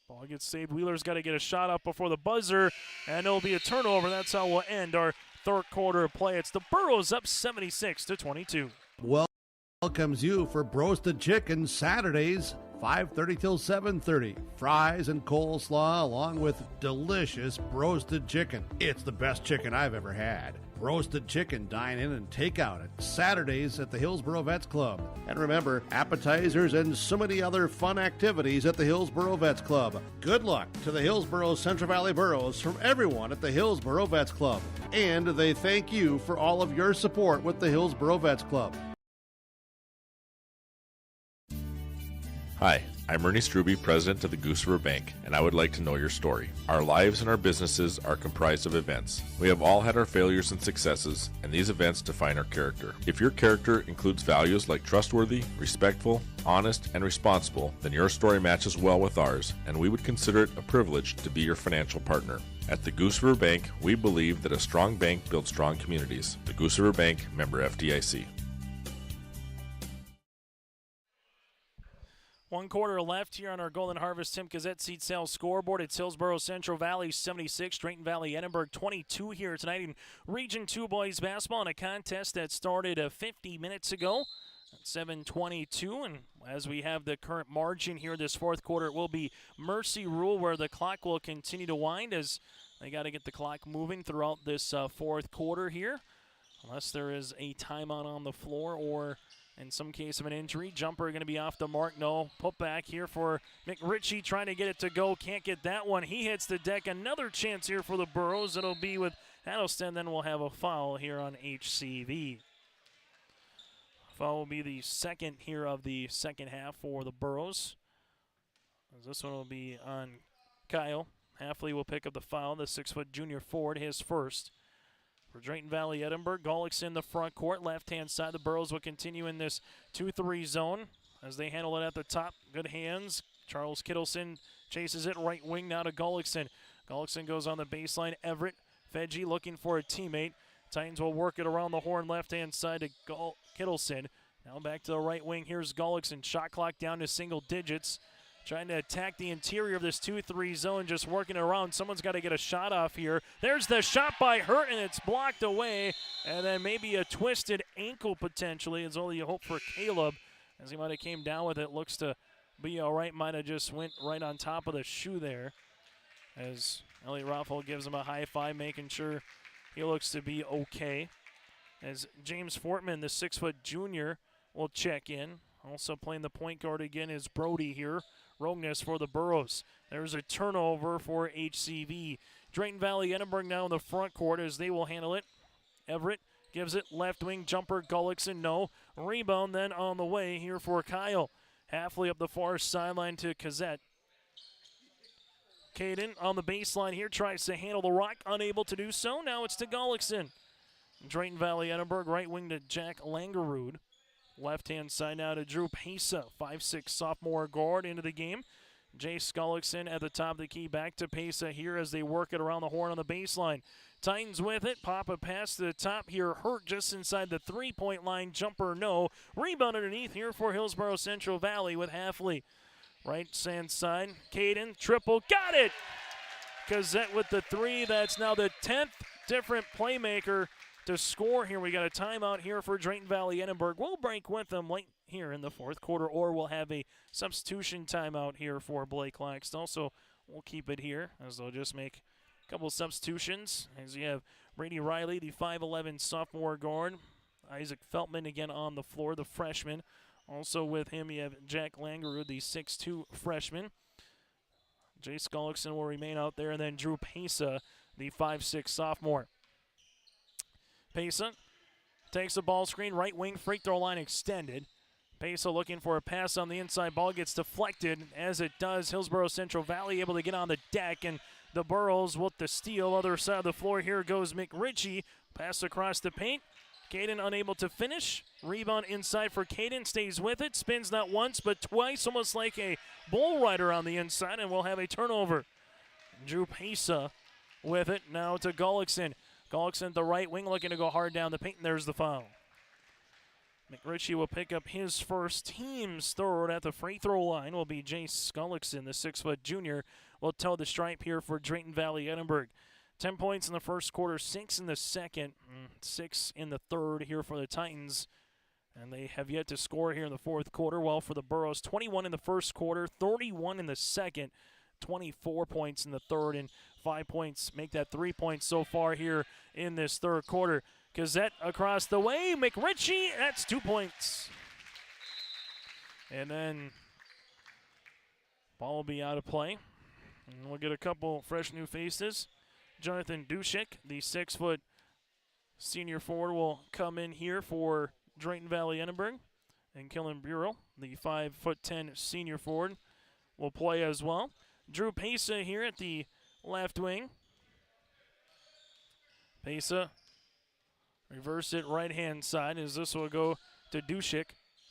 Ball gets saved. Wheeler's got to get a shot up before the buzzer, and it'll be a turnover. That's how we'll end our third quarter of play. It's the Burros up 76-22. Welcomes you for Broasted Chicken Saturdays, 5:30 till 7:30. Fries and coleslaw along with delicious broasted chicken. It's the best chicken I've ever had. Roasted chicken, dine in and take out at Saturdays at the Hillsboro Vets Club. And remember, appetizers and so many other fun activities at the Hillsboro Vets Club. Good luck to the Hillsboro Central Valley Burros from everyone at the Hillsboro Vets Club. And they thank you for all of your support with the Hillsboro Vets Club. Hi, I'm Ernie Struby, president of the Goose River Bank, and I would like to know your story. Our lives and our businesses are comprised of events. We have all had our failures and successes, and these events define our character. If your character includes values like trustworthy, respectful, honest, and responsible, then your story matches well with ours, and we would consider it a privilege to be your financial partner. At the Goose River Bank, we believe that a strong bank builds strong communities. The Goose River Bank, member FDIC. 1 quarter left here on our Golden Harvest Tim Gazette seed sales scoreboard. It's Hillsboro Central Valley 76, Drayton Valley-Edinburg 22 here tonight in Region 2 boys basketball in a contest that started 50 minutes ago at 7:22. And as we have the current margin here this fourth quarter, it will be mercy rule where the clock will continue to wind as they got to get the clock moving throughout this fourth quarter here. Unless there is a timeout on the floor or in some case of an injury. Jumper going to be off the mark. No. Put back here for McRitchie trying to get it to go. Can't get that one. He hits the deck. Another chance here for the Burros. It'll be with Addleston. Then we'll have a foul here on HCV. Foul will be the second here of the second half for the Burros. This one will be on Kyle. Halfley will pick up the foul. The 6-foot junior forward, his first. For Drayton Valley-Edinburg, Golick's in the front court. Left-hand side, the Burros will continue in this 2-3 zone as they handle it at the top. Good hands. Charles Kittleson chases it right wing now to Gullickson. Gullickson goes on the baseline. Everett Fedge looking for a teammate. Titans will work it around the horn left-hand side to Kittleson. Now back to the right wing. Here's Gullickson. Shot clock down to single digits. Trying to attack the interior of this 2-3 zone, just working it around. Someone's got to get a shot off here. There's the shot by Hurt, and it's blocked away. And then maybe a twisted ankle potentially. It's only a hope for Caleb, as he might have came down with it. Looks to be all right. Might have just went right on top of the shoe there, as Elliot Rothwell gives him a high five, making sure he looks to be okay. As James Fortman, the 6-foot junior, will check in. Also playing the point guard again is Brody here. Rogness for the Burros. There's a turnover for HCV. Drayton Valley-Edinburg now in the front court as they will handle it. Everett gives it left wing jumper. Gullickson, no. Rebound then on the way here for Kyle. Halfway up the far sideline to Kazette. Caden on the baseline here tries to handle the rock. Unable to do so. Now it's to Gullickson. Drayton Valley-Edinburg right wing to Jack Langerud. Left-hand side now to Drew Pesa, 5'6" sophomore guard into the game. Jace Gullickson at the top of the key. Back to Pesa here as they work it around the horn on the baseline. Titans with it. Pop a pass to the top here. Hurt just inside the three-point line. Jumper, no. Rebound underneath here for Hillsboro Central Valley with Halfley. Right-hand side. Caden, triple. Got it! Kazette with the three. That's now the 10th different playmaker to score here. We got a timeout here for Drayton Valley-Edinburg. We'll break with them late here in the fourth quarter, or we'll have a substitution timeout here for Blake Laxton. So we'll keep it here as they'll just make a couple substitutions. As you have Brady Riley, the 5'11" sophomore guard. Isaac Feltman again on the floor, the freshman. Also with him you have Jack Langerud, the 6'2" freshman. Jace Gullickson will remain out there, and then Drew Pesa, the 5'6" sophomore. Pesa takes a ball screen, right wing, free throw line extended. Pesa looking for a pass on the inside. Ball gets deflected. As it does, Hillsboro Central Valley able to get on the deck, and the Burros with the steal. Other side of the floor, here goes McRitchie. Pass across the paint. Caden unable to finish. Rebound inside for Caden. Stays with it. Spins not once, but twice, almost like a bull rider on the inside, and we'll have a turnover. Drew Pesa with it. Now to Gullickson. Gullickson, the right wing, looking to go hard down the paint, and there's the foul. McRitchie will pick up his first, team's third at the free throw line. Will be Jace Gullickson, the 6-foot junior, will toe the stripe here for Drayton Valley-Edinburg. 10 points in the first quarter, 6 in the second, 6 in the third here for the Titans. And they have yet to score here in the fourth quarter. Well, for the Burros, 21 in the first quarter, 31 in the second, 24 points in the third, and 5 points make that 3 points so far here in this third quarter. Gazette across the way. McRitchie, that's 2 points. And then ball will be out of play. And we'll get a couple fresh new faces. Jonathan Dushik, the 6-foot senior forward, will come in here for Drayton Valley-Edinburg. And Killen Bureau, the 5'10" senior forward, will play as well. Drew Pesa here at the left wing. Pesa reverse it right-hand side as this will go to Dushik.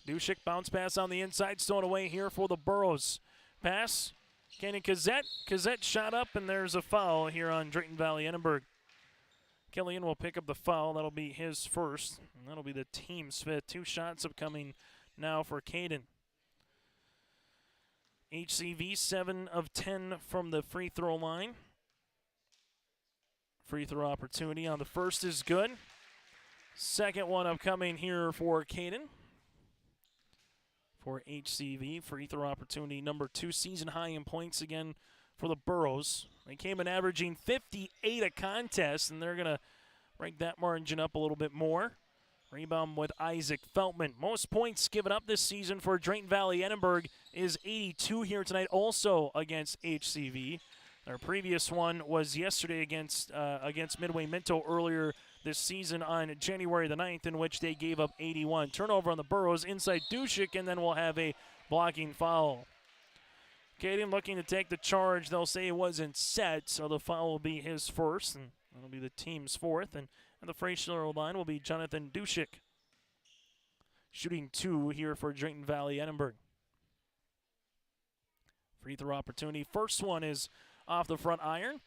Dushik bounce pass on the inside, stolen away here for the Burros. Pass, Kenny Kazette. Kazette shot up, and there's a foul here on Drayton Valley-Edinburg. Killian will pick up the foul. That'll be his first, and that'll be the team's fifth. 2 shots upcoming now for Caden. HCV 7 of 10 from the free throw line. Free throw opportunity on the first is good. Second one upcoming here for Caden. For HCV, free throw opportunity number 2, season high in points again for the Burros. They came in averaging 58 a contest, and they're going to break that margin up a little bit more. Rebound with Isaac Feltman. Most points given up this season for Drayton Valley-Edinburg is 82 here tonight, also against HCV. Their previous one was yesterday against Midway Minto earlier this season on January the 9th, in which they gave up 81. Turnover on the Burros, inside Dushik, and then we'll have a blocking foul. Caden looking to take the charge. They'll say it wasn't set, so the foul will be his first, and that'll be the team's fourth. And the free throw line will be Jonathan Dushik. Shooting 2 here for Drayton Valley-Edinburg. Free throw opportunity. First one is off the front iron.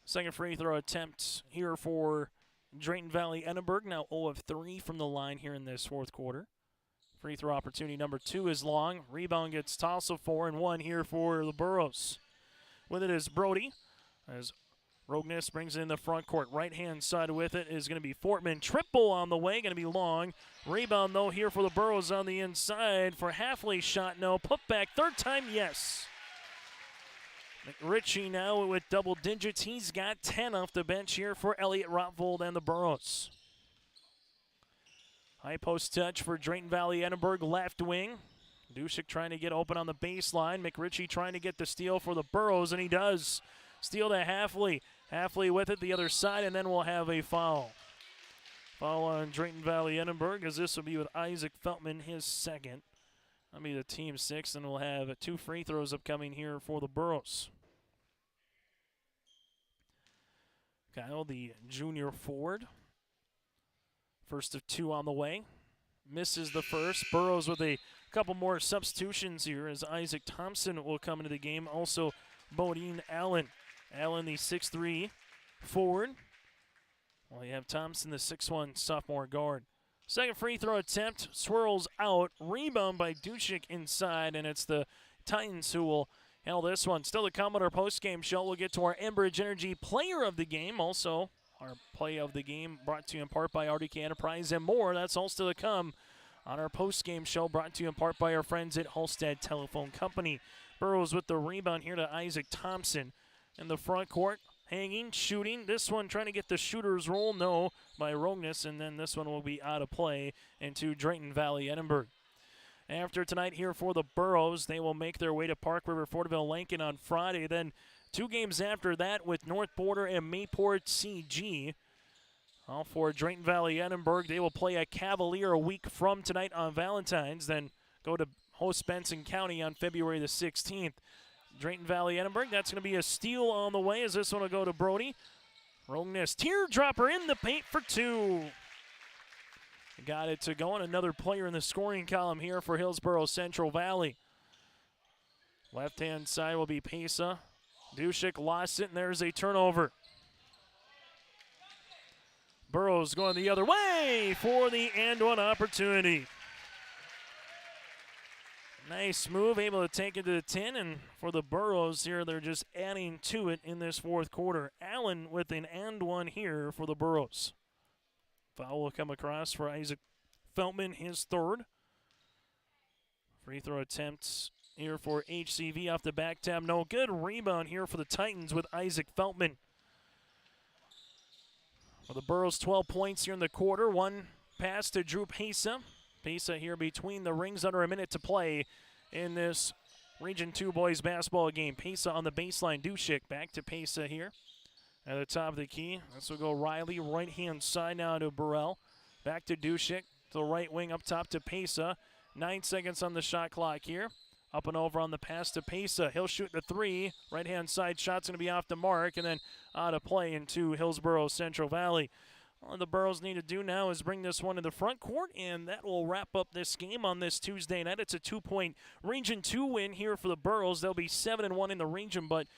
Second free throw attempt here for Drayton Valley-Edinburg. Now 0 of 3 from the line here in this fourth quarter. Free throw opportunity number 2 is long. Rebound gets tossed, 4 and 1 here for the Burros. With it is Brody. As Rogness brings it in the front court. Right-hand side with it is going to be Fortman. Triple on the way, going to be long. Rebound, though, here for the Burros on the inside. For Halfley shot, no. Put back, third time, yes. McRitchie now with double digits. He's got 10 off the bench here for Elliott Rotvold and the Burros. High post touch for Drayton Valley-Edinburg, left wing. Dushik trying to get open on the baseline. McRitchie trying to get the steal for the Burros, and he does. Steal to Halfley. Halfley with it the other side, and then we'll have a foul. Foul on Drayton Valley-Edinburg, as this will be with Isaac Feltman, his second. That'll be the team 6, and we'll have 2 free throws upcoming here for the Burros. Kyle, the junior forward. First of 2 on the way. Misses the first. Burros with a couple more substitutions here as Isaac Thompson will come into the game. Also, Bodine Allen. Allen, the 6'3" forward. Well, you have Thompson, the 6'1" sophomore guard. Second free throw attempt, swirls out. Rebound by Dushik inside, and it's the Titans who will handle this one. Still to come on our postgame show. We'll get to our Enbridge Energy player of the game. Also, our play of the game brought to you in part by RDK Enterprise and more. That's all still to come on our postgame show brought to you in part by our friends at Halstead Telephone Company. Burrows with the rebound here to Isaac Thompson in the front court. Hanging, shooting. This one trying to get the shooter's roll. No, by Rogness. And then this one will be out of play into Drayton Valley-Edinburg. After tonight here for the Burros, they will make their way to Park River Fortville Lincoln on Friday. Then 2 games after that with North Border and Mayport CG. All for Drayton Valley-Edinburg. They will play at Cavalier a week from tonight on Valentine's. Then go to host Benson County on February the 16th. Drayton Valley-Edinburg, that's going to be a steal on the way as this one will go to Brody. Rogness, teardropper in the paint for 2. Got it to go, and another player in the scoring column here for Hillsboro Central Valley. Left-hand side will be Pesa. Dushik lost it, and there's a turnover. Burrows going the other way for the and-one opportunity. Nice move, able to take it to the 10, and for the Burros here, they're just adding to it in this fourth quarter. Allen with an and-one here for the Burros. Foul will come across for Isaac Feltman, his third. Free throw attempts here for HCV off the back tab. No good. Rebound here for the Titans with Isaac Feltman. For the Burros, 12 points here in the quarter. 1 pass to Drew Pesa. Pesa here between the rings, under a minute to play in this Region 2 boys basketball game. Pesa on the baseline. Dushik back to Pesa here at the top of the key. This will go Riley, right-hand side now to Burrell. Back to Dushik, to the right wing up top to Pesa. 9 seconds on the shot clock here. Up and over on the pass to Pesa. He'll shoot the 3. Right-hand side shot's going to be off the mark, and then out of play into Hillsboro Central Valley. All the Burros need to do now is bring this one to the front court, and that will wrap up this game on this Tuesday night. It's a 2-point Region 2 win here for the Burros. They'll be 7-1 in the region, but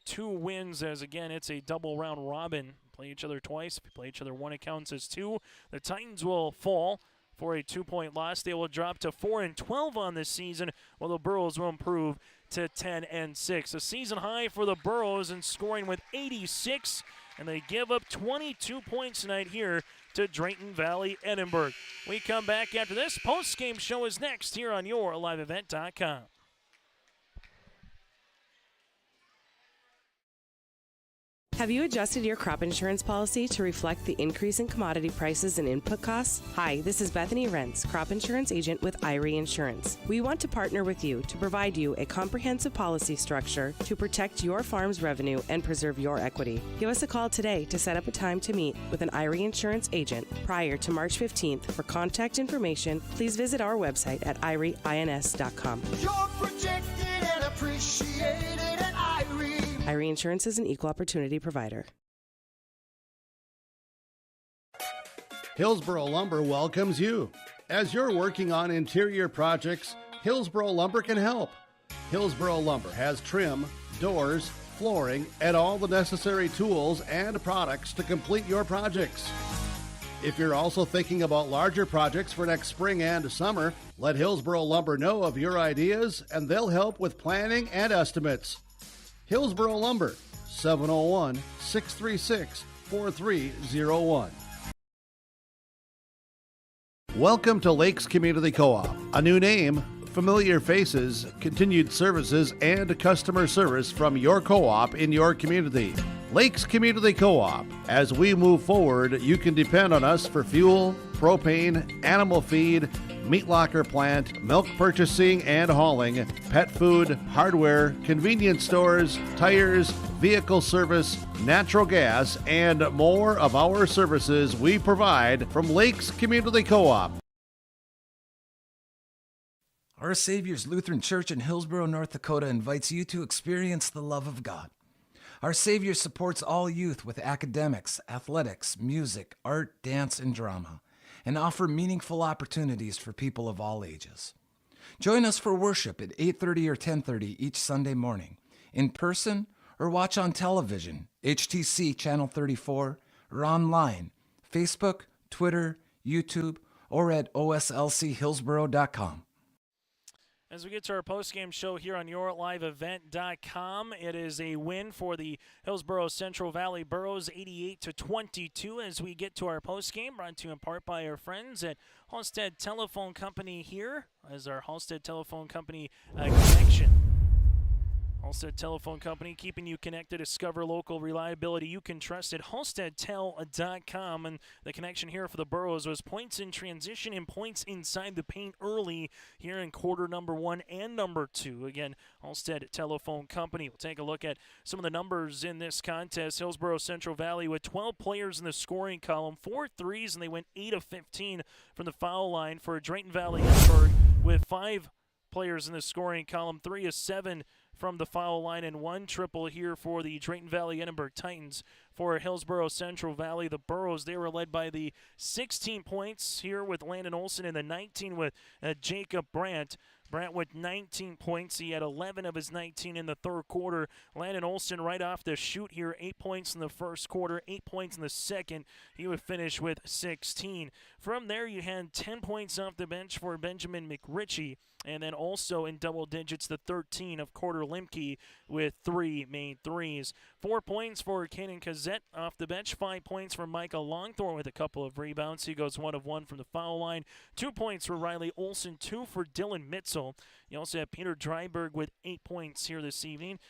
2 wins as, again, it's a double round robin. Play each other twice. If you play each other 1, it counts as 2. The Titans will fall for a 2-point loss. They will drop to 4-12 on this season, while the Burros will improve to 10-6. A season high for the Burros in scoring with 86. And they give up 22 points tonight here to Drayton Valley-Edinburg. We come back after this. Post-game show is next here on YourLiveEvent.com. Have you adjusted your crop insurance policy to reflect the increase in commodity prices and input costs? Hi, this is Bethany Rentz, crop insurance agent with Irie Insurance. We want to partner with you to provide you a comprehensive policy structure to protect your farm's revenue and preserve your equity. Give us a call today to set up a time to meet with an Irie Insurance agent prior to March 15th. For contact information, please visit our website at irieins.com. You're protected and appreciated at Irie. Irie Insurance is an equal opportunity provider. Hillsboro Lumber welcomes you. As you're working on interior projects, Hillsboro Lumber can help. Hillsboro Lumber has trim, doors, flooring, and all the necessary tools and products to complete your projects. If you're also thinking about larger projects for next spring and summer, let Hillsboro Lumber know of your ideas and they'll help with planning and estimates. Hillsboro Lumber, 701-636-4301. Welcome to Lakes Community Co-op. A new name, familiar faces, continued services, and customer service from your co-op in your community. Lakes Community Co-op. As we move forward, you can depend on us for fuel, propane, animal feed, meat locker plant, milk purchasing and hauling, pet food, hardware, convenience stores, tires, vehicle service, natural gas, and more of our services we provide from Lakes Community Co-op. Our Savior's Lutheran Church in Hillsboro, North Dakota invites you to experience the love of God. Our Savior supports all youth with academics, athletics, music, art, dance, and drama, and offer meaningful opportunities for people of all ages. Join us for worship at 8:30 or 10:30 each Sunday morning, in person or watch on television, HTC Channel 34, or online, Facebook, Twitter, YouTube, or at oslchillsboro.com. As we get to our postgame show here on YourLiveEvent.com, it is a win for the Hillsboro Central Valley Burros, 88-22. As we get to our postgame, brought to you in part by our friends at Halstead Telephone Company here, as our Halstead Telephone Company connection. Halstead Telephone Company, keeping you connected. Discover local reliability you can trust at halsteadtel.com. And the connection here for the Burros was points in transition and points inside the paint early here in quarter number 1 and number 2. Again, Halstead Telephone Company. We'll take a look at some of the numbers in this contest. Hillsboro Central Valley with 12 players in the scoring column, 4 threes, and they went 8 of 15 from the foul line. For Drayton Valley-Edinburg with 5 players in the scoring column, 3 of 7 from the foul line, and 1 triple here for the Drayton Valley-Edinburg Titans. For Hillsboro Central Valley, the Burros, they were led by the 16 points here with Landon Olson and the 19 with Jacob Brandt. Brandt with 19 points. He had 11 of his 19 in the third quarter. Landon Olson right off the shoot here, 8 points in the first quarter, 8 points in the second. He would finish with 16. From there, you had 10 points off the bench for Benjamin McRitchie, and then also in double digits, the 13 of Carter Limke with 3 made threes. 4 points for Kanan Kazette off the bench. 5 points for Michael Longthorne with a couple of rebounds. He goes 1 of 1 from the foul line. 2 points for Riley Olson, 2 for Dylan Mitzel. You also have Peter Dryberg with 8 points here this evening.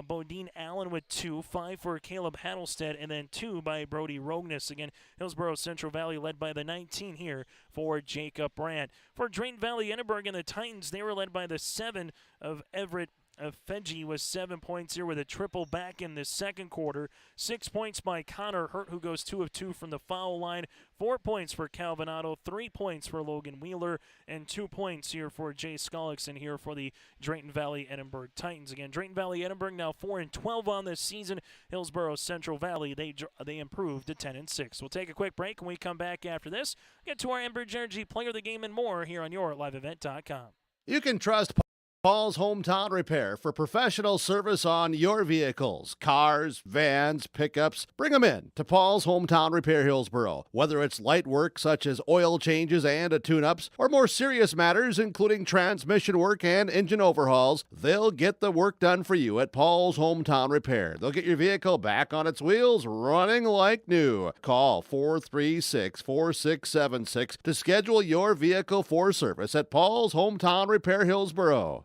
Bodine Allen with 2, 5 for Caleb Hattlestead, and then 2 by Brody Rogness. Again, Hillsboro Central Valley led by the 19 here for Jacob Brandt. For Drayton Valley-Edinburg and the Titans, they were led by the 7 of Everett Fedji with 7 points here with a triple back in the second quarter. 6 points by Connor Hurt, who goes 2 of 2 from the foul line. 4 points for Calvin Otto, 3 points for Logan Wheeler, and 2 points here for Jay Skollickson here for the Drayton Valley-Edinburg Titans. Again, Drayton Valley-Edinburg now 4-12 on this season. Hillsboro Central Valley, they improved to 10-6. We'll take a quick break. When we come back after this, get to our Enbridge Energy Player of the Game and more here on YourLiveEvent.com. You can trust Paul's Hometown Repair for professional service on your vehicles, cars, vans, pickups. Bring them in to Paul's Hometown Repair Hillsboro. Whether it's light work such as oil changes and tune-ups, or more serious matters including transmission work and engine overhauls, they'll get the work done for you at Paul's Hometown Repair. They'll get your vehicle back on its wheels, running like new. Call 436-4676 to schedule your vehicle for service at Paul's Hometown Repair Hillsboro.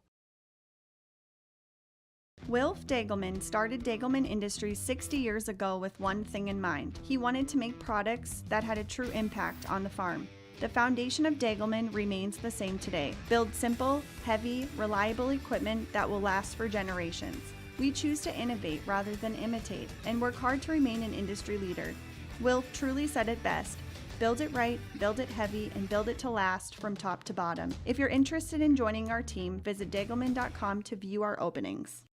Wilf Dagelman started Dagelman Industries 60 years ago with one thing in mind. He wanted to make products that had a true impact on the farm. The foundation of Dagelman remains the same today. Build simple, heavy, reliable equipment that will last for generations. We choose to innovate rather than imitate and work hard to remain an industry leader. Wilf truly said it best. Build it right, build it heavy, and build it to last from top to bottom. If you're interested in joining our team, visit Dagelman.com to view our openings.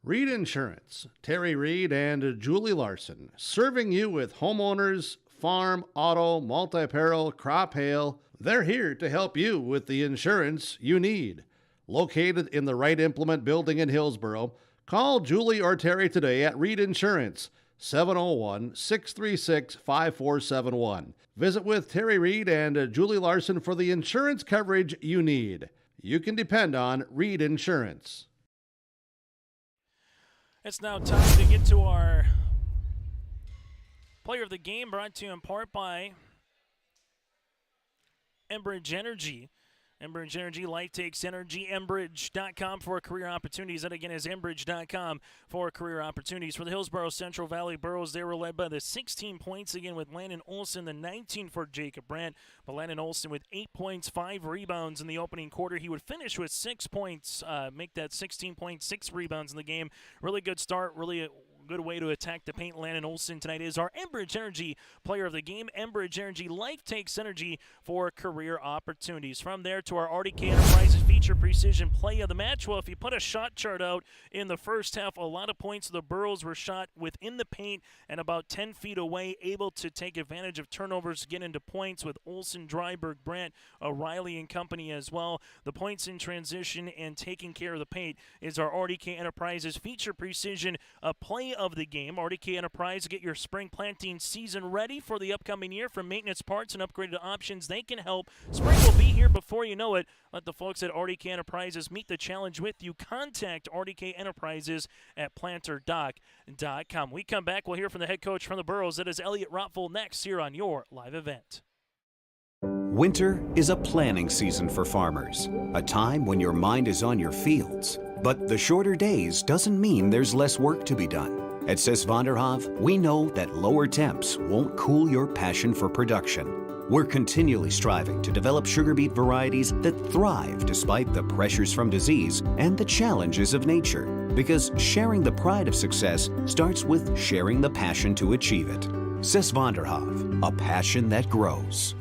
Reed Insurance, Terry Reed and Julie Larson, serving you with homeowners farm, auto, multi-peril, crop hail. They're here to help you with the insurance you need. Located in the Wright Implement Building in Hillsboro, call Julie or Terry today at Reed Insurance, 701-636-5471. Visit with Terry Reed and Julie Larson for the insurance coverage you need. You can depend on Reed Insurance. It's now time to get to our player of the game, brought to you in part by Enbridge Energy. Enbridge Energy, life takes energy. Enbridge.com for career opportunities. That again is Enbridge.com for career opportunities. For the Hillsboro Central Valley Burros, they were led by the 16 points again with Landon Olson, the 19 for Jacob Brandt. But Landon Olson with 8 points, 5 rebounds in the opening quarter. He would finish with 6 points, make that 16 points, 6 rebounds in the game. Really good start, really a good way to attack the paint. Landon Olson tonight is our Enbridge Energy player of the game. Enbridge Energy, life takes energy for career opportunities. From there to our RDK Enterprises feature precision play of the match. Well, if you put a shot chart out in the first half, a lot of points of the Burros were shot within the paint and about 10 feet away, able to take advantage of turnovers to get into points with Olson, Dryberg, Brandt, O'Reilly and company as well. The points in transition and taking care of the paint is our RDK Enterprises feature precision play of the game. RDK Enterprise, get your spring planting season ready for the upcoming year. From maintenance parts and upgraded options, they can help. Spring will be here before you know it. Let the folks at RDK Enterprises meet the challenge with you. Contact RDK Enterprises at planterdoc.com. We come back, we'll hear from the head coach from the Burros. That is Elliot Rotful next here on your live event. Winter is a planning season for farmers, a time when your mind is on your fields. But the shorter days doesn't mean there's less work to be done. At Sis van der Haaf, we know that lower temps won't cool your passion for production. We're continually striving to develop sugar beet varieties that thrive despite the pressures from disease and the challenges of nature. Because sharing the pride of success starts with sharing the passion to achieve it. Sis van der Haaf, a passion that grows.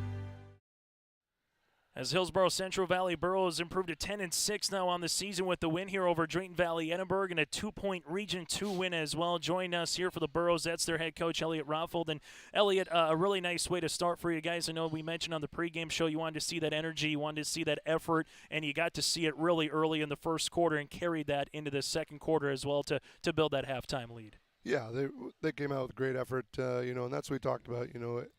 As Hillsboro Central Valley Burros improved to 10-6 now on the season with the win here over Drayton Valley-Edinburg and a 2-point Region 2 win as well. Joining us here for the Burros, that's their head coach, Elliot Rotfold. And Elliot, a really nice way to start for you guys. I know we mentioned on the pregame show you wanted to see that energy, you wanted to see that effort, and you got to see it really early in the first quarter and carried that into the second quarter as well to build that halftime lead. Yeah, they came out with great effort, and that's what we talked about.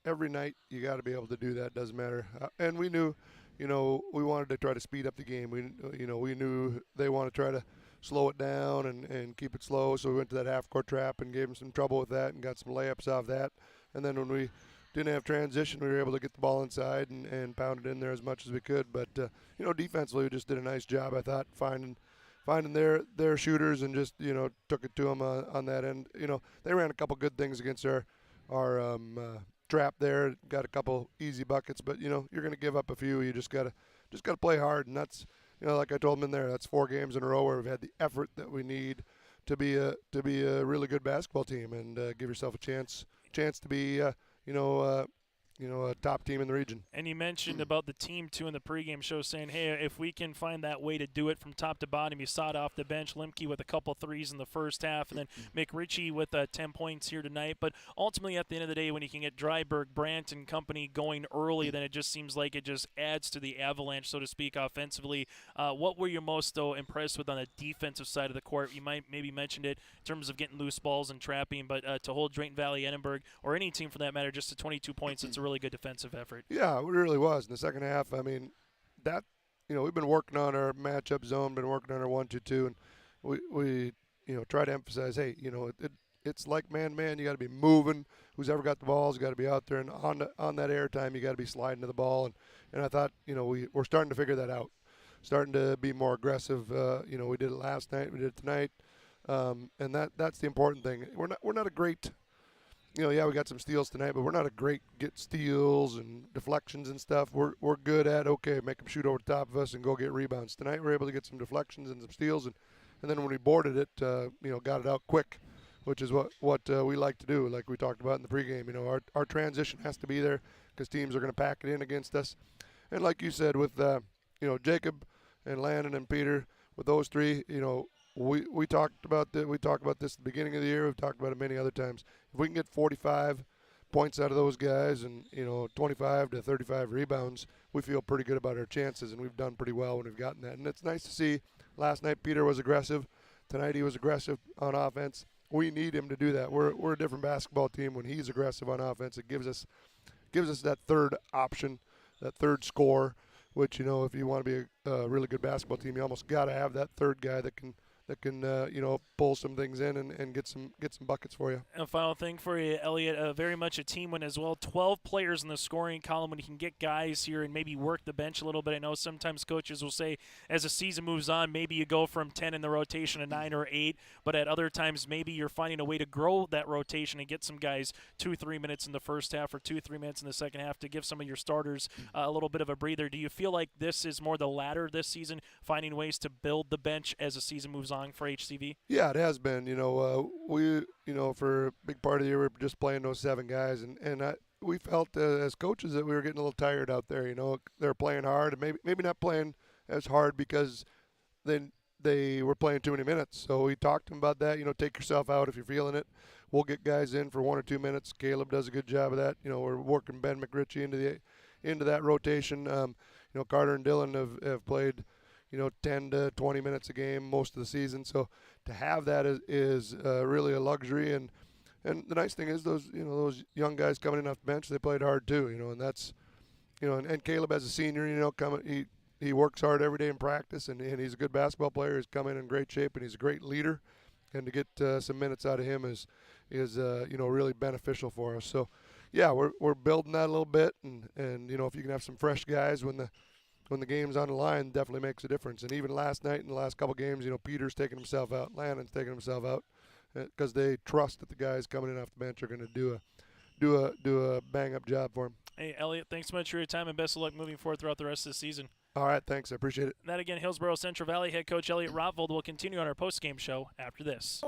Every night you got to be able to do that. Doesn't matter. And we knew, we wanted to try to speed up the game. We knew they want to try to slow it down and keep it slow. So we went to that half-court trap and gave them some trouble with that and got some layups off that. And then when we didn't have transition, we were able to get the ball inside and pound it in there as much as we could. But, defensively, we just did a nice job, I thought, finding their shooters and just, took it to them on that end. They ran a couple good things against our trap there, got a couple easy buckets, but you're going to give up a few. You just got to play hard, and that's like I told them in there, that's 4 games in a row where we've had the effort that we need to be a really good basketball team and give yourself a chance to be a top team in the region. And you mentioned about the team, too, in the pregame show saying, hey, if we can find that way to do it from top to bottom. You saw it off the bench, Limke with a couple threes in the first half, and then McRitchie with 10 points here tonight. But ultimately, at the end of the day, when you can get Dryberg, Brandt, and company going early, then it just seems like it just adds to the avalanche, so to speak, offensively. What were you most, though, impressed with on the defensive side of the court? You might maybe mentioned it in terms of getting loose balls and trapping, but to hold Drayton Valley-Edinburg, or any team for that matter, just to 22 points, it's a really good defensive effort. Yeah, it really was in the second half. I mean, that we've been working on our matchup zone, been working on our 1-2-2, and we try to emphasize, hey, it's like man-man. You got to be moving. Who's ever got the balls, got to be out there, and on that air time, you got to be sliding to the ball. And I thought, we're starting to figure that out, starting to be more aggressive. We did it last night, we did it tonight, and that's the important thing. We're not a great. We got some steals tonight, but we're not a great get steals and deflections and stuff. We're good at, make them shoot over the top of us and go get rebounds. Tonight we're able to get some deflections and some steals, and then when we boarded it, got it out quick, which is what we like to do, like we talked about in the pregame. Our transition has to be there because teams are going to pack it in against us. And like you said, with Jacob and Landon and Peter, with those three, we talked about this at the beginning of the year. We've talked about it many other times. If we can get 45 points out of those guys and, 25 to 35 rebounds, we feel pretty good about our chances, and we've done pretty well when we've gotten that. And it's nice to see. Last night Peter was aggressive. Tonight he was aggressive on offense. We need him to do that. We're a different basketball team when he's aggressive on offense. It gives us that third option, that third score, which, if you want to be a really good basketball team, you almost got to have that third guy that can pull some things in and get some buckets for you. A final thing for you, Elliot, very much a team win as well. 12 players in the scoring column. When you can get guys here and maybe work the bench a little bit. I know sometimes coaches will say as the season moves on, maybe you go from 10 in the rotation to 9 or 8, but at other times maybe you're finding a way to grow that rotation and get some guys 2-3 minutes in the first half or 2-3 minutes in the second half to give some of your starters a little bit of a breather. Do you feel like this is more the latter this season, finding ways to build the bench as the season moves on for HCV? Yeah, it has been. We, for a big part of the year, we were just playing those 7 guys, and we felt as coaches that we were getting a little tired out there. They're playing hard, and maybe not playing as hard because then they were playing too many minutes. So we talked to them about that. Take yourself out if you're feeling it. We'll get guys in for 1 or 2 minutes. Caleb does a good job of that. We're working Ben McRitchie into that rotation. Carter and Dylan have played 10 to 20 minutes a game most of the season. So to have that is really a luxury. And the nice thing is those young guys coming in off the bench, they played hard too, and that's, and Caleb as a senior, he works hard every day in practice, and he's a good basketball player. He's come in great shape, and he's a great leader. And to get some minutes out of him is really beneficial for us. So yeah, we're building that a little bit. And if you can have some fresh guys when the game's on the line, definitely makes a difference. And even last night in the last couple games, Peter's taking himself out, Lannon's taking himself out, because they trust that the guys coming in off the bench are going to do a bang-up job for them. Hey, Elliot, thanks so much for your time, and best of luck moving forward throughout the rest of the season. All right, thanks. I appreciate it. That again, Hillsboro Central Valley head coach Elliot Rotvold will continue on our post-game show after this.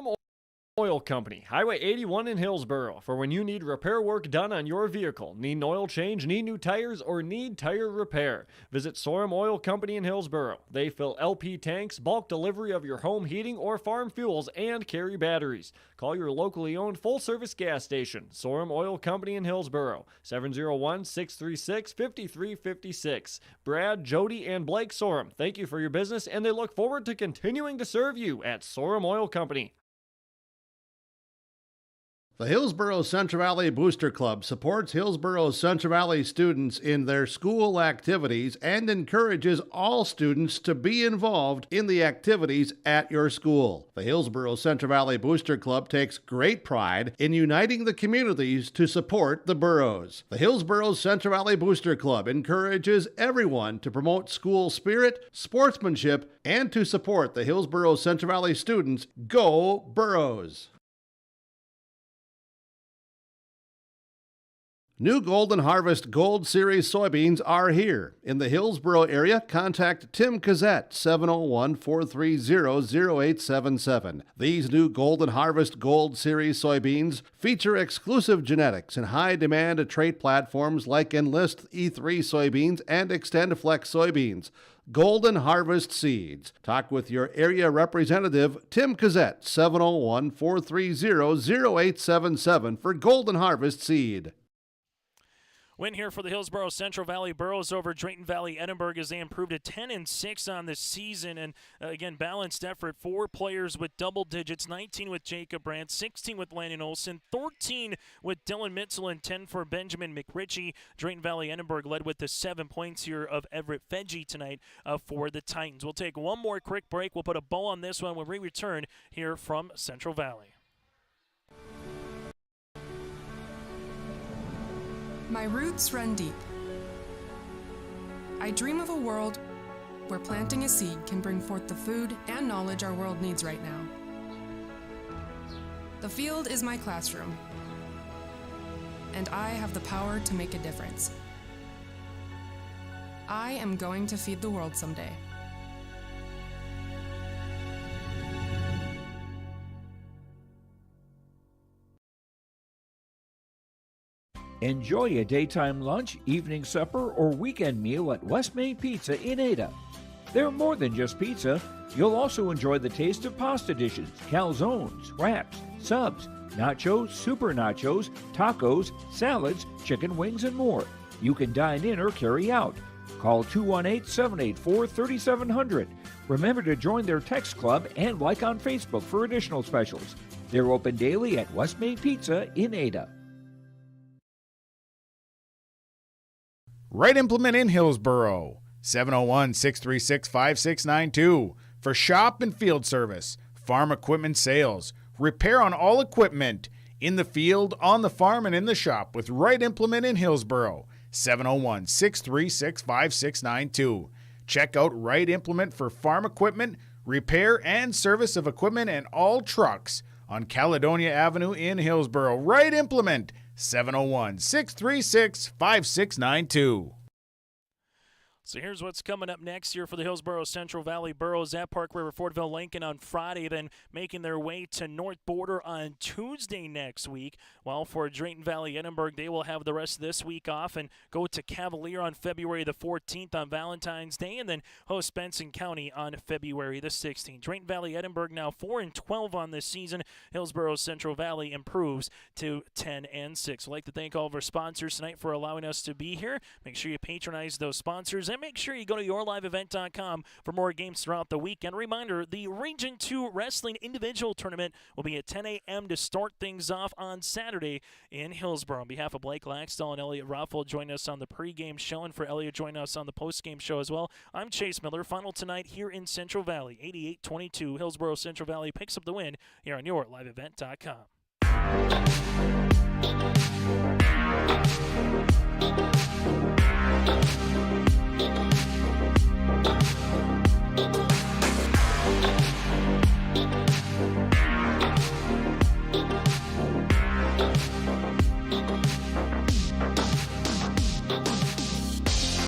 Oil Company, Highway 81 in Hillsboro. For when you need repair work done on your vehicle, need an oil change, need new tires, or need tire repair, visit Sorum Oil Company in Hillsboro. They fill LP tanks, bulk delivery of your home heating or farm fuels, and carry batteries. Call your locally owned full-service gas station, Sorum Oil Company in Hillsboro, 701-636-5356. Brad, Jody, and Blake Sorum, thank you for your business, and they look forward to continuing to serve you at Sorum Oil Company. The Hillsboro Central Valley Booster Club supports Hillsboro Central Valley students in their school activities and encourages all students to be involved in the activities at your school. The Hillsboro Central Valley Booster Club takes great pride in uniting the communities to support the boroughs. The Hillsboro Central Valley Booster Club encourages everyone to promote school spirit, sportsmanship, and to support the Hillsboro Central Valley students. Go Boroughs! New Golden Harvest Gold Series soybeans are here. In the Hillsboro area, contact Tim Cassette, 701-430-0877. These new Golden Harvest Gold Series soybeans feature exclusive genetics and high-demand trait platforms like Enlist E3 soybeans and XtendFlex soybeans. Golden Harvest Seeds. Talk with your area representative, Tim Cassette, 701-430-0877 for Golden Harvest Seed. Win here for the Hillsboro Central Valley Boroughs over Drayton Valley-Edinburg as they improved to 10-6 on the season. And again, balanced effort. 4 players with double digits, 19 with Jacob Brandt, 16 with Landon Olson, 13 with Dylan Mitzel, and 10 for Benjamin McRitchie. Drayton Valley-Edinburg led with the 7 points here of Everett Fedgie tonight for the Titans. We'll take one more quick break. We'll put a bow on this one when we return here from Central Valley. My roots run deep. I dream of a world where planting a seed can bring forth the food and knowledge our world needs right now. The field is my classroom, and I have the power to make a difference. I am going to feed the world someday. Enjoy a daytime lunch, evening supper, or weekend meal at West Main Pizza in Ada. They're more than just pizza. You'll also enjoy the taste of pasta dishes, calzones, wraps, subs, nachos, super nachos, tacos, salads, chicken wings, and more. You can dine in or carry out. Call 218-784-3700. Remember to join their text club and like on Facebook for additional specials. They're open daily at West Main Pizza in Ada. Right Implement in Hillsboro, 701-636-5692 for shop and field service, farm equipment sales, repair on all equipment, in the field, on the farm, and in the shop with Right Implement in Hillsboro, 701-636-5692. Check out Right Implement for farm equipment, repair and service of equipment and all trucks on Caledonia Avenue in Hillsboro. Right Implement, 701-636-5692. So here's what's coming up next year for the Hillsboro Central Valley Boroughs at Park River Fortville Lincoln on Friday, then making their way to North Border on Tuesday next week. While for Drayton Valley-Edinburg, they will have the rest of this week off and go to Cavalier on February the 14th on Valentine's Day, and then host Benson County on February the 16th. Drayton Valley-Edinburg now 4-12 on this season. Hillsboro Central Valley improves to 10-6. I'd like to thank all of our sponsors tonight for allowing us to be here. Make sure you patronize those sponsors, and make sure you go to yourliveevent.com for more games throughout the weekend. Reminder, the Region 2 Wrestling Individual Tournament will be at 10 a.m. to start things off on Saturday in Hillsboro. On behalf of Blake Laxdal and Elliot Ruffel, join us on the pregame show, and for Elliot, join us on the postgame show as well. I'm Chase Miller. Final tonight here in Central Valley, 88-22. Hillsboro Central Valley picks up the win here on yourliveevent.com.